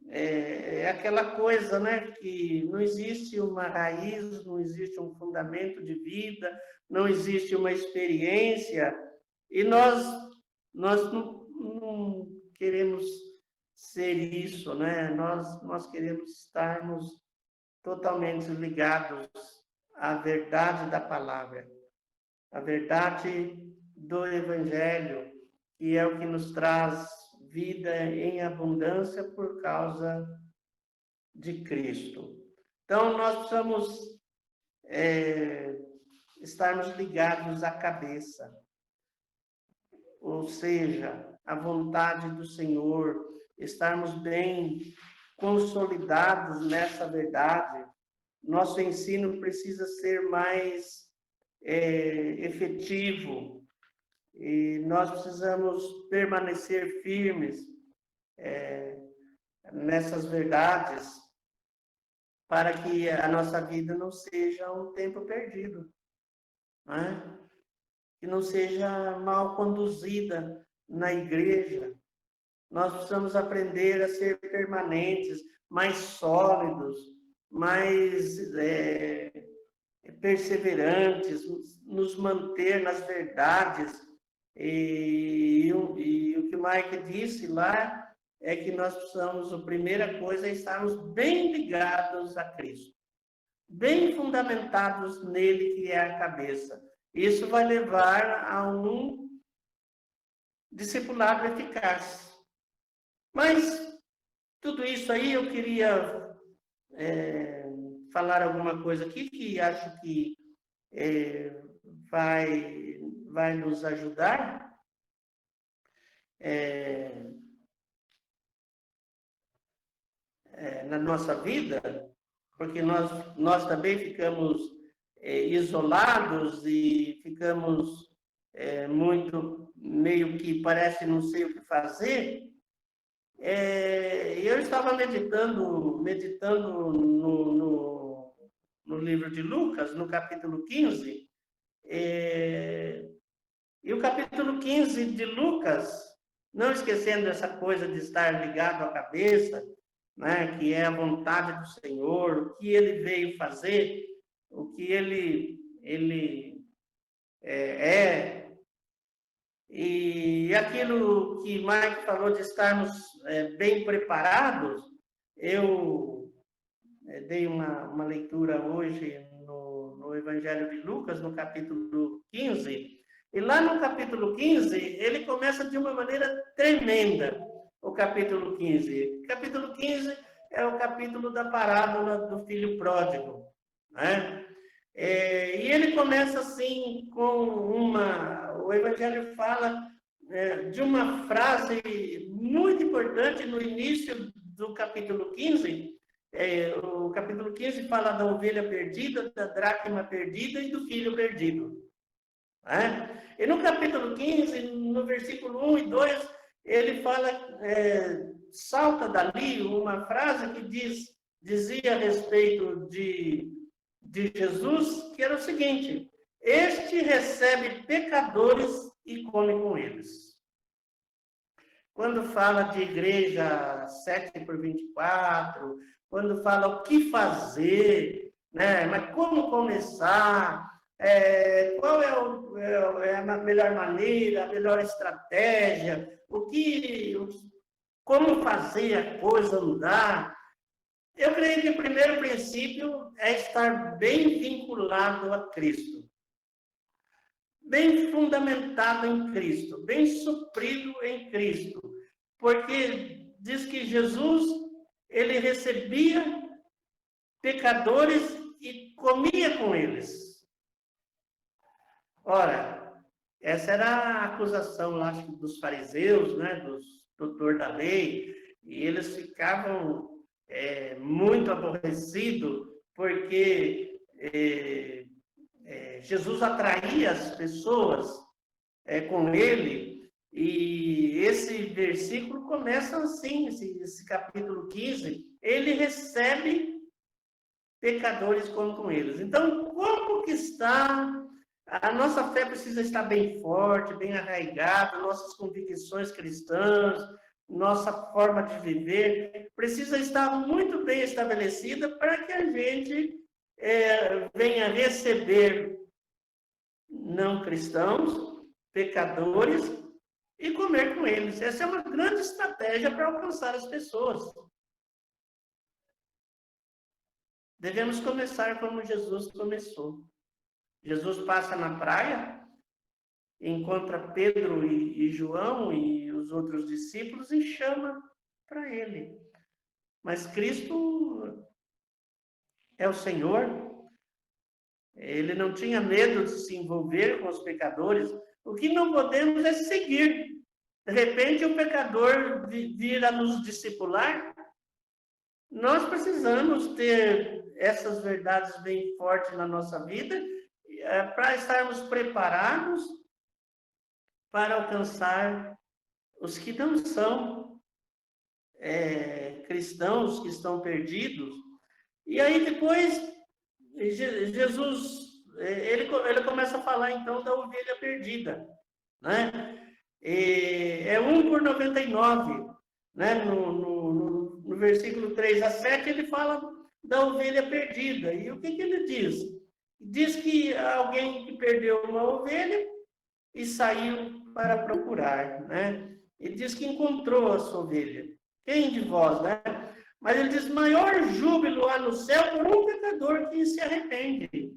é aquela coisa, né, que não existe uma raiz, não existe um fundamento de vida, não existe uma experiência, e nós não queremos ser isso, né? Nós queremos estarmos totalmente ligados à verdade da palavra, à verdade do Evangelho, que é o que nos traz vida em abundância por causa de Cristo. Então, nós precisamos estarmos ligados à cabeça, ou seja, à vontade do Senhor, estarmos bem consolidados nessa verdade. Nosso ensino precisa ser mais efetivo, e nós precisamos permanecer firmes nessas verdades, para que a nossa vida não seja um tempo perdido, né? Que não seja mal conduzida na igreja. Nós precisamos aprender a ser permanentes, mais sólidos, mais perseverantes, nos manter nas verdades. E o que o Mike disse lá é que nós precisamos, a primeira coisa é estarmos bem ligados a Cristo, bem fundamentados nele, que é a cabeça. Isso vai levar a um discipulado eficaz. Mas tudo isso aí eu queria falar alguma coisa aqui que acho que vai nos ajudar. Na nossa vida, porque nós também ficamos isolados e ficamos muito, meio que parece não sei o que fazer. Eu estava meditando no livro de Lucas, no capítulo 15, e o capítulo 15 de Lucas, não esquecendo essa coisa de estar ligado à cabeça, né, que é a vontade do Senhor, o que ele veio fazer, o que ele é. E aquilo que Mike falou de estarmos bem preparados, eu dei uma leitura hoje no Evangelho de Lucas, no capítulo 15, e lá no capítulo 15, ele começa de uma maneira tremenda, o capítulo 15. O capítulo 15 é o capítulo da parábola do filho pródigo, né? E ele começa assim com o Evangelho fala de uma frase muito importante no início do capítulo 15. O capítulo 15 fala da ovelha perdida, da dracma perdida e do filho perdido. Né? E no capítulo 15, no versículo 1 e 2, ele fala, salta dali uma frase que dizia a respeito de Jesus, que era o seguinte: este recebe pecadores e come com eles. Quando fala de igreja 7/24, quando fala o que fazer, né? Mas como começar, qual é a melhor maneira, a melhor estratégia, como fazer a coisa andar. Eu creio que o primeiro princípio é estar bem vinculado a Cristo, bem fundamentado em Cristo, bem suprido em Cristo, porque diz que Jesus, ele recebia pecadores e comia com eles. Ora, essa era a acusação lá dos fariseus, né, dos doutores da lei, e eles ficavam muito aborrecidos, porque Jesus atraía as pessoas com ele, e esse versículo começa assim, esse capítulo 15, ele recebe pecadores como com eles. Então, como que está? A nossa fé precisa estar bem forte, bem arraigada, nossas convicções cristãs, nossa forma de viver, precisa estar muito bem estabelecida para que a gente venha receber não cristãos, pecadores, e comer com eles. Essa é uma grande estratégia para alcançar as pessoas. Devemos começar como Jesus começou. Jesus passa na praia, encontra Pedro e João e os outros discípulos e chama para ele. Mas Cristo é o Senhor. Ele não tinha medo de se envolver com os pecadores. O que não podemos é seguir. De repente, o pecador vir a nos discipular. Nós precisamos ter essas verdades bem fortes na nossa vida para estarmos preparados para alcançar os que não são cristãos, que estão perdidos. E aí depois Jesus, ele começa a falar então da ovelha perdida, né? É 1 por 99, né? No versículo 3 a 7, ele fala da ovelha perdida. E o que ele diz? Diz que alguém que perdeu uma ovelha e saiu para procurar, né? Ele diz que encontrou a sua ovelha. Quem de vós, né? Mas ele diz, maior júbilo há no céu por um pecador que se arrepende.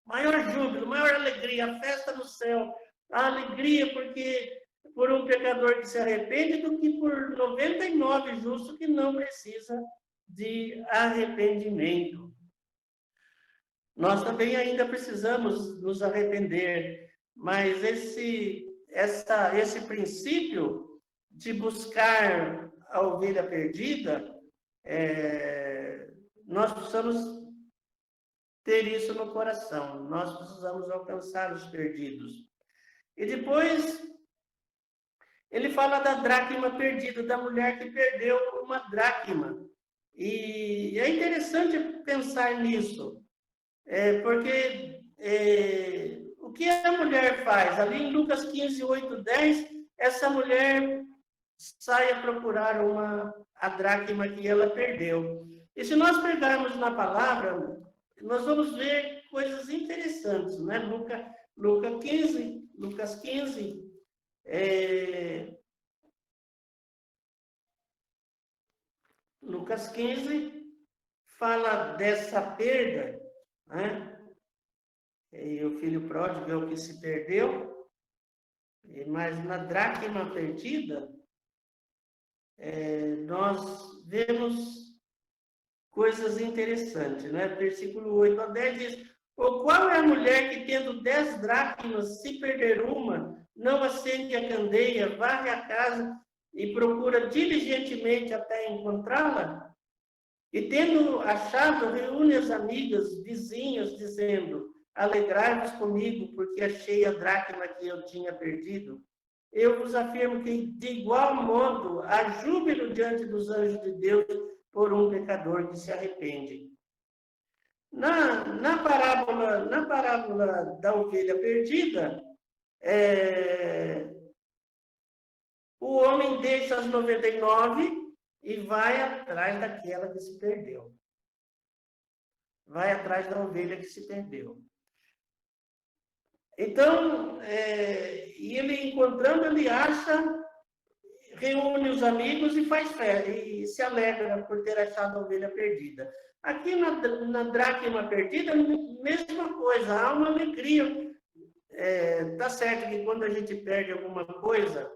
Maior júbilo, maior alegria, a festa no céu. A alegria por um pecador que se arrepende do que por 99 justos que não precisa de arrependimento. Nós também ainda precisamos nos arrepender, mas esse princípio de buscar a ovelha perdida, nós precisamos ter isso no coração. Nós precisamos alcançar os perdidos. E depois, ele fala da dracma perdida, da mulher que perdeu uma dracma. E é interessante pensar nisso, porque o que a mulher faz? Ali em Lucas 15, 8, 10, essa mulher sai a procurar a dracma que ela perdeu. E se nós pegarmos na palavra, nós vamos ver coisas interessantes, né? Lucas 15, Lucas 15 fala dessa perda, né? E o filho pródigo é o que se perdeu, mas na dracma perdida, nós vemos coisas interessantes, né? Versículo 8 a 10 diz, ou qual é a mulher que, tendo 10 dracmas, se perder uma, não acende a candeia, varre a casa e procura diligentemente até encontrá-la? E tendo achado, reúne as amigas, vizinhas, dizendo, alegrai-vos comigo, porque achei a dracma que eu tinha perdido. Eu vos afirmo que, de igual modo, há júbilo diante dos anjos de Deus por um pecador que se arrepende. Na parábola da ovelha perdida, o homem deixa as 99 e vai atrás daquela que se perdeu. Vai atrás da ovelha que se perdeu. Então, e ele encontrando, ele acha, reúne os amigos e faz festa, e se alegra por ter achado a ovelha perdida. Aqui na dracma perdida, mesma coisa, há uma alegria. Tá certo que quando a gente perde alguma coisa,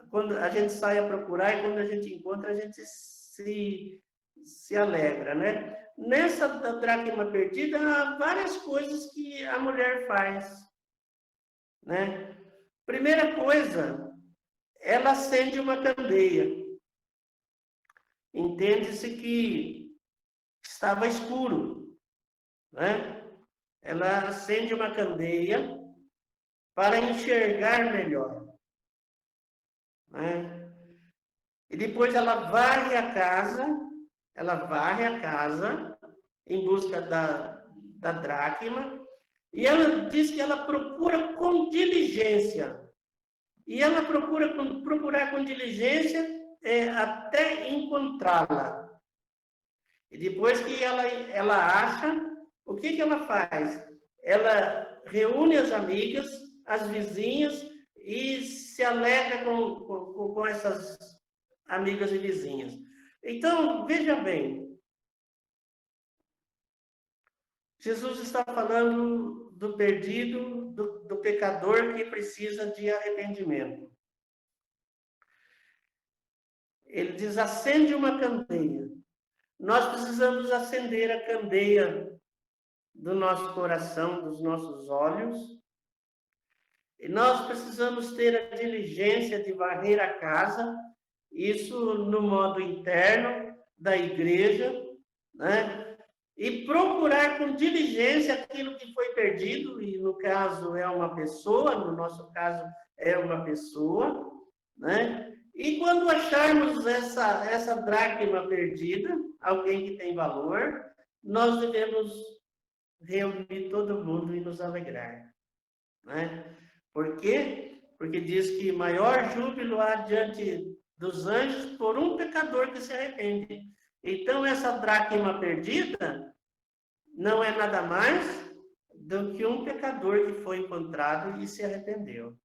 quando a gente sai a procurar e quando a gente encontra, a gente se se alegra, né? Nessa dracma perdida, há várias coisas que a mulher faz, né? Primeira coisa, ela acende uma candeia. Entende-se que estava escuro, né? Ela acende uma candeia para enxergar melhor, né? E depois ela varre a casa em busca da dracma, e ela diz que ela procura com diligência. E ela procurar com diligência até encontrá-la. E depois que ela acha, o que ela faz? Ela reúne as amigas, as vizinhas, e se alegra com essas amigas e vizinhas. Então, veja bem, Jesus está falando do perdido, do pecador que precisa de arrependimento. Ele diz, acende uma candeia. Nós precisamos acender a candeia do nosso coração, dos nossos olhos. E nós precisamos ter a diligência de varrer a casa, isso no modo interno da igreja, né? E procurar com diligência aquilo que foi perdido, e no caso é uma pessoa, no nosso caso é uma pessoa, né? E quando acharmos essa dracma perdida, alguém que tem valor, nós devemos reunir todo mundo e nos alegrar, né? Por quê? Porque diz que maior júbilo há diante dos anjos por um pecador que se arrepende. Então, essa dracma perdida não é nada mais do que um pecador que foi encontrado e se arrependeu.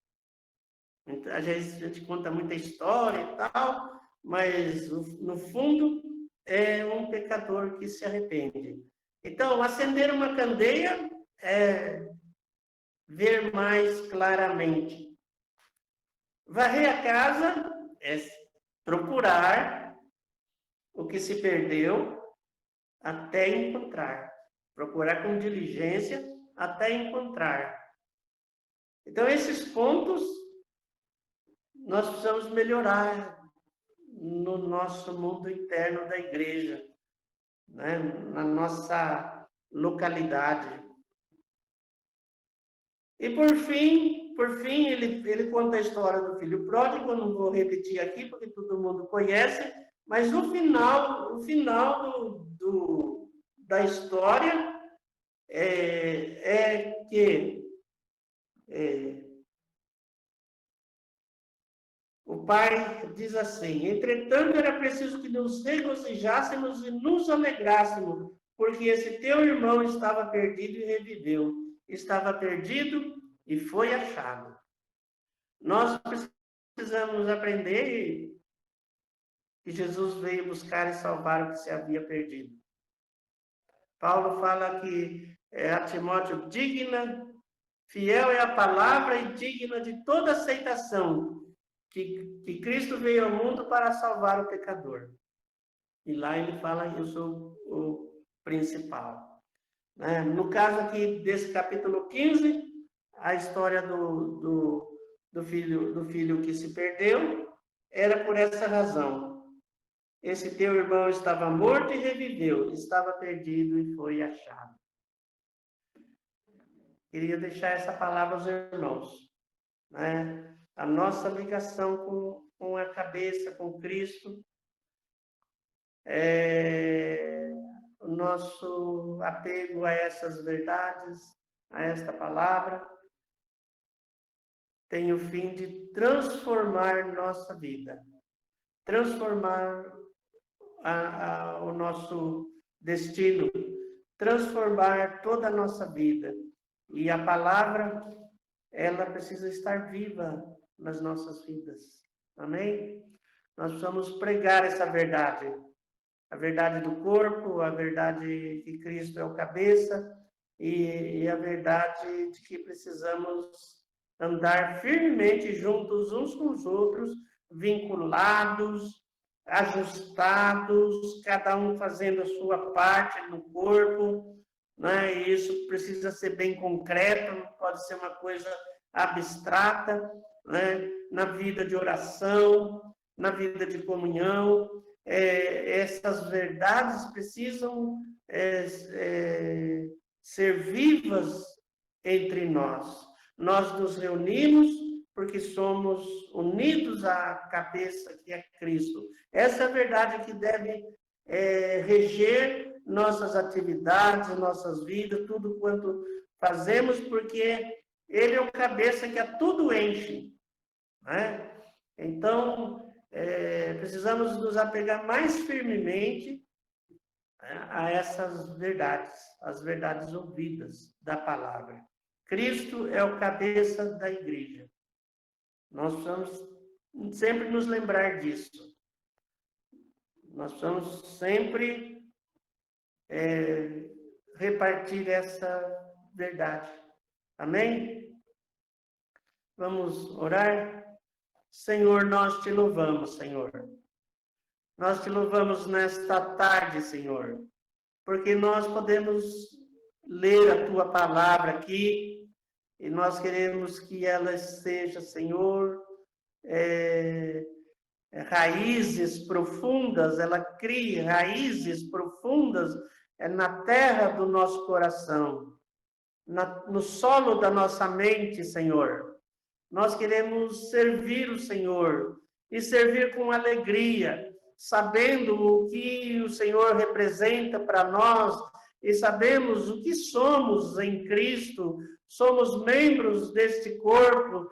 Então, às vezes a gente conta muita história e tal, mas no fundo é um pecador que se arrepende. Então, acender uma candeia é ver mais claramente. Varrer a casa é procurar o que se perdeu até encontrar. Procurar com diligência até encontrar. Então, esses pontos nós precisamos melhorar no nosso mundo interno da igreja, né? Na nossa localidade. E por fim ele conta a história do filho pródigo. Eu não vou repetir aqui porque todo mundo conhece, mas o final da história é que o pai diz assim: entretanto, era preciso que nos regozijássemos e nos alegrássemos, porque esse teu irmão estava perdido e reviveu, estava perdido e foi achado. Nós precisamos aprender que Jesus veio buscar e salvar o que se havia perdido. Paulo fala que a Timóteo, fiel é a palavra e digna de toda aceitação, que Cristo veio ao mundo para salvar o pecador. E lá ele fala, eu sou o principal. No caso aqui desse capítulo 15, a história do filho que se perdeu era por essa razão. Esse teu irmão estava morto e reviveu, estava perdido e foi achado. Queria deixar essa palavra aos irmãos, né? A nossa ligação com a cabeça, com Cristo, o nosso apego a essas verdades, a esta palavra, tem o fim de transformar nossa vida, transformar o nosso destino, transformar toda a nossa vida. E a palavra, ela precisa estar viva nas nossas vidas. Amém? Nós precisamos pregar essa verdade. A verdade do corpo, a verdade que Cristo é o cabeça e a verdade de que precisamos andar firmemente juntos uns com os outros, vinculados, ajustados, cada um fazendo a sua parte no corpo, né? E isso precisa ser bem concreto, não pode ser uma coisa abstrata, né? Na vida de oração, na vida de comunhão, essas verdades precisam ser vivas entre nós. Nós nos reunimos porque somos unidos à cabeça que é Cristo. Essa é a verdade que deve reger nossas atividades, nossas vidas, tudo quanto fazemos, porque Ele é o cabeça que a tudo enche, né? Então, precisamos nos apegar mais firmemente a essas verdades, as verdades ouvidas da palavra. Cristo é o cabeça da igreja. Nós precisamos sempre nos lembrar disso. Nós precisamos sempre repartir essa verdade. Amém? Vamos orar? Senhor, nós te louvamos, Senhor. Nós te louvamos nesta tarde, Senhor, porque nós podemos ler a tua palavra aqui e nós queremos que ela seja, Senhor, raízes profundas, ela crie raízes profundas na terra do nosso coração, no solo da nossa mente, Senhor. Nós queremos servir o Senhor e servir com alegria, sabendo o que o Senhor representa para nós e sabemos o que somos em Cristo. Somos membros deste corpo,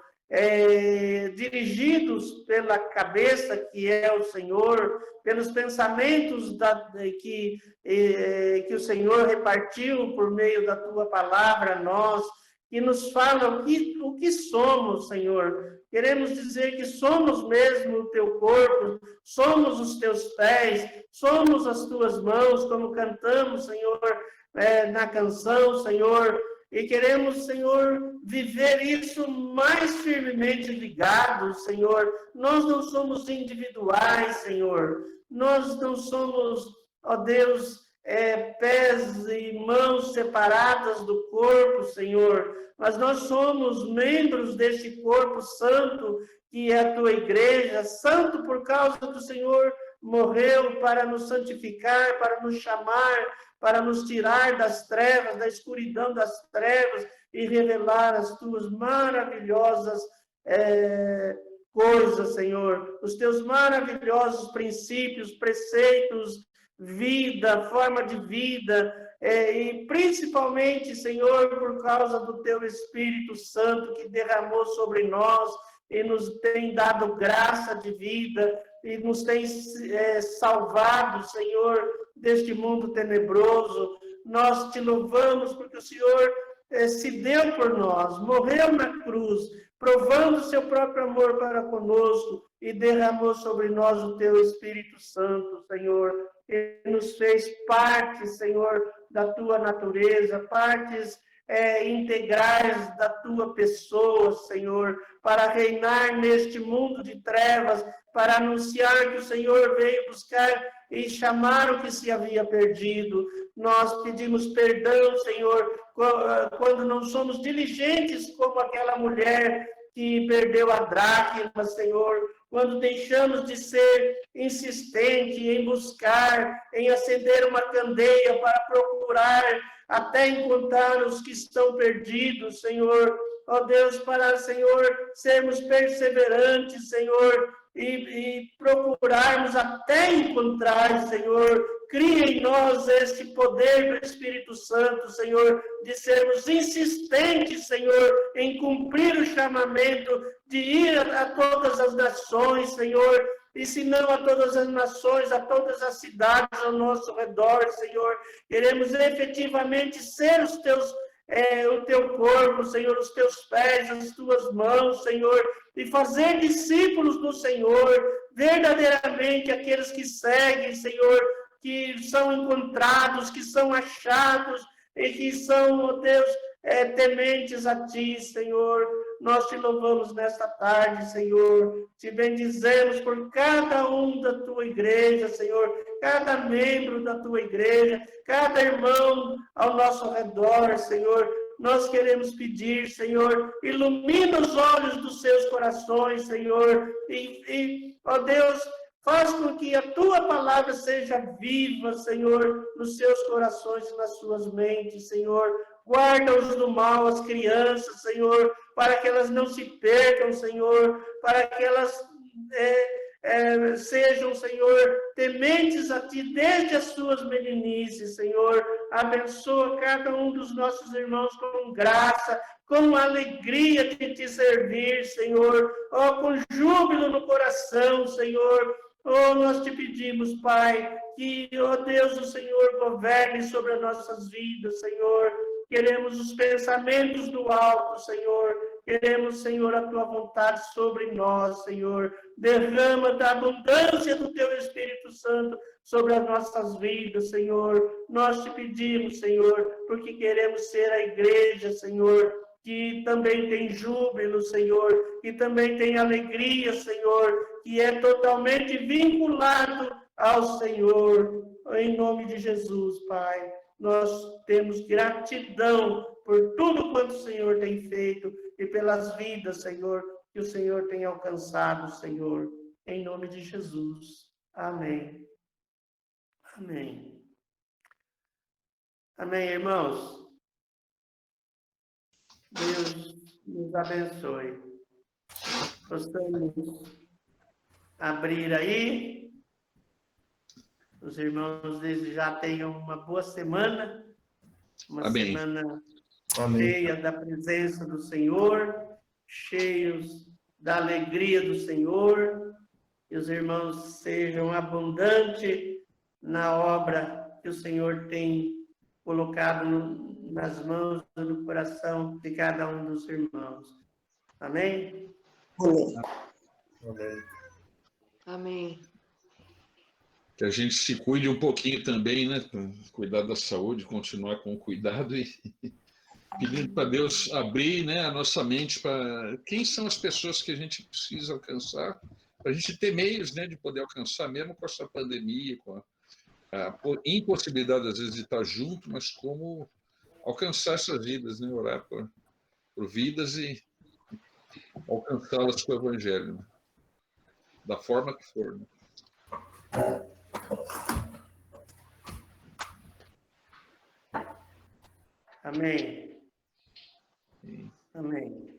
dirigidos pela cabeça que é o Senhor, pelos pensamentos que o Senhor repartiu por meio da tua palavra a nós, que nos fala o que somos, Senhor. Queremos dizer que somos mesmo o teu corpo, somos os teus pés, somos as tuas mãos, como cantamos, Senhor, na canção, Senhor. E queremos, Senhor, viver isso mais firmemente ligados, Senhor. Nós não somos individuais, Senhor. Nós não somos, ó Deus, pés e mãos separadas do corpo, Senhor, mas nós somos membros deste corpo santo, que é a tua igreja, santo por causa do Senhor morreu para nos santificar, para nos chamar, para nos tirar das trevas, da escuridão das trevas e revelar as tuas maravilhosas coisas, Senhor, os teus maravilhosos princípios, preceitos, vida, forma de vida, e principalmente, Senhor, por causa do teu Espírito Santo que derramou sobre nós e nos tem dado graça de vida e nos tem salvado, Senhor, deste mundo tenebroso. Nós te louvamos porque o Senhor se deu por nós, morreu na cruz, provando o seu próprio amor para conosco e derramou sobre nós o teu Espírito Santo, Senhor, e nos fez parte, Senhor, da tua natureza, partes integrais da tua pessoa, Senhor, para reinar neste mundo de trevas, para anunciar que o Senhor veio buscar e chamar o que se havia perdido. Nós pedimos perdão, Senhor, quando não somos diligentes como aquela mulher que perdeu a dracma, Senhor, quando deixamos de ser insistente em buscar, em acender uma candeia para procurar até encontrar os que estão perdidos, Senhor. Ó Deus, para, Senhor, sermos perseverantes, Senhor, e procurarmos até encontrar, Senhor. Cria em nós este poder do Espírito Santo, Senhor, de sermos insistentes, Senhor, em cumprir o chamamento de ir a todas as nações, Senhor, e se não a todas as nações, a todas as cidades ao nosso redor, Senhor. Queremos efetivamente ser o teu corpo, Senhor, os teus pés, as tuas mãos, Senhor, e fazer discípulos do Senhor, verdadeiramente aqueles que seguem, Senhor, que são encontrados, que são achados e que são, ó Deus, tementes a Ti, Senhor. nós te louvamos nesta tarde, Senhor. Te bendizemos por cada um da tua igreja, Senhor, cada membro da tua igreja, cada irmão ao nosso redor, Senhor. Nós queremos pedir, Senhor, ilumina os olhos dos seus corações, Senhor, ó Deus, faz com que a tua palavra seja viva, Senhor, nos seus corações e nas suas mentes, Senhor. Guarda-os do mal, as crianças, Senhor, para que elas não se percam, Senhor, para que elas sejam, Senhor, tementes a Ti desde as suas meninices, Senhor. Abençoa cada um dos nossos irmãos com graça, com alegria de Te servir, Senhor. Oh, com júbilo no coração, Senhor. Oh, nós te pedimos, Pai, que, ó Deus, o Senhor governe sobre as nossas vidas, Senhor. Queremos os pensamentos do alto, Senhor. Queremos, Senhor, a Tua vontade sobre nós, Senhor. Derrama da abundância do Teu Espírito Santo sobre as nossas vidas, Senhor. Nós te pedimos, Senhor, porque queremos ser a igreja, Senhor, que também tem júbilo, Senhor, que também tem alegria, Senhor, que é totalmente vinculado ao Senhor. Em nome de Jesus, Pai, nós temos gratidão por tudo quanto o Senhor tem feito e pelas vidas, Senhor, que o Senhor tem alcançado, Senhor. Em nome de Jesus. Amém. Amém. Amém, irmãos. Deus nos abençoe. Possamos abrir aí. Os irmãos desde já tenham uma boa semana. Uma Amém. semana Amém. cheia da presença do Senhor, cheios da alegria do Senhor. Que os irmãos sejam abundantes na obra que o Senhor tem colocado nas mãos e no coração de cada um dos irmãos. Amém? Amém. Amém. Que a gente se cuide um pouquinho também, né? Para cuidar da saúde, continuar com cuidado e pedindo para Deus abrir, né, a nossa mente para quem são as pessoas que a gente precisa alcançar, para a gente ter meios, né, de poder alcançar, mesmo com essa pandemia, com a impossibilidade, às vezes, de estar junto, mas como alcançar essas vidas, né? Orar por vidas e alcançá-las com o Evangelho, né? Da forma que for, né? Amém. Amém.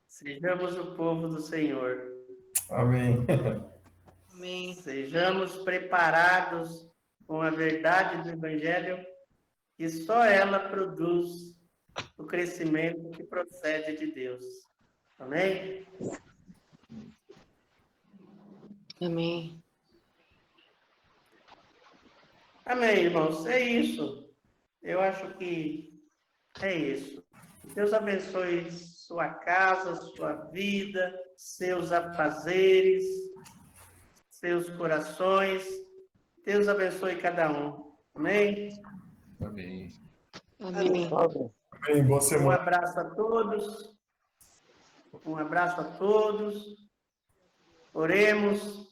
Sejamos o povo do Senhor. Amém. Amém. Sejamos preparados com a verdade do Evangelho, que só ela produz o crescimento que procede de Deus. Amém? Amém. Amém, irmãos. É isso. Eu acho que é isso. Deus abençoe sua casa, sua vida, seus afazeres, seus corações. Deus abençoe cada um. Amém? Amém. Amém. Amém. Boa Um semana. abraço a todos. Um abraço a todos. Oremos.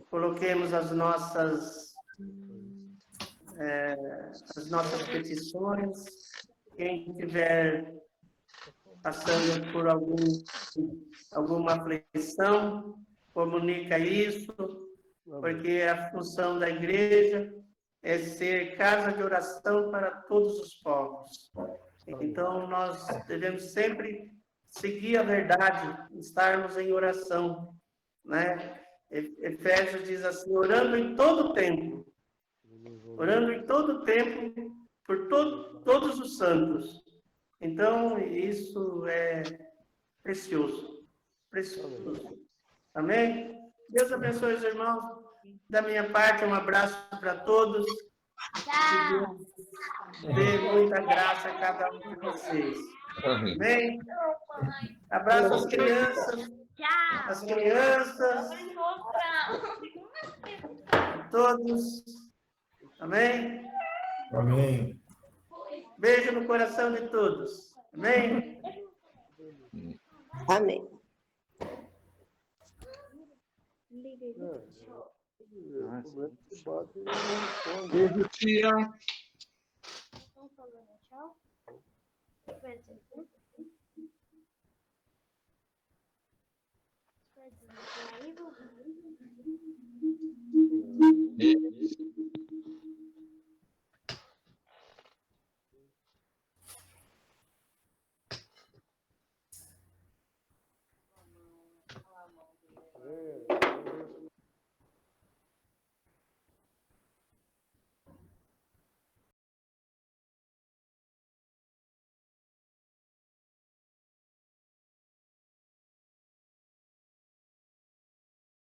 Coloquemos as nossas petições. Quem estiver passando por alguma aflição, comunica isso, porque a função da igreja é ser casa de oração para todos os povos. Então, nós devemos sempre seguir a verdade, estarmos em oração, né? Efésios diz assim, orando em todo tempo por todos os santos. Então, isso é precioso. Amém? Deus abençoe os irmãos. Da minha parte, um abraço para todos. Que Deus dê muita graça a cada um de vocês. Amém? Abraço às crianças. As crianças. A todos. Amém? Amém. Beijo no coração de todos. Amém? Amém. Beijo, tia. Tchau.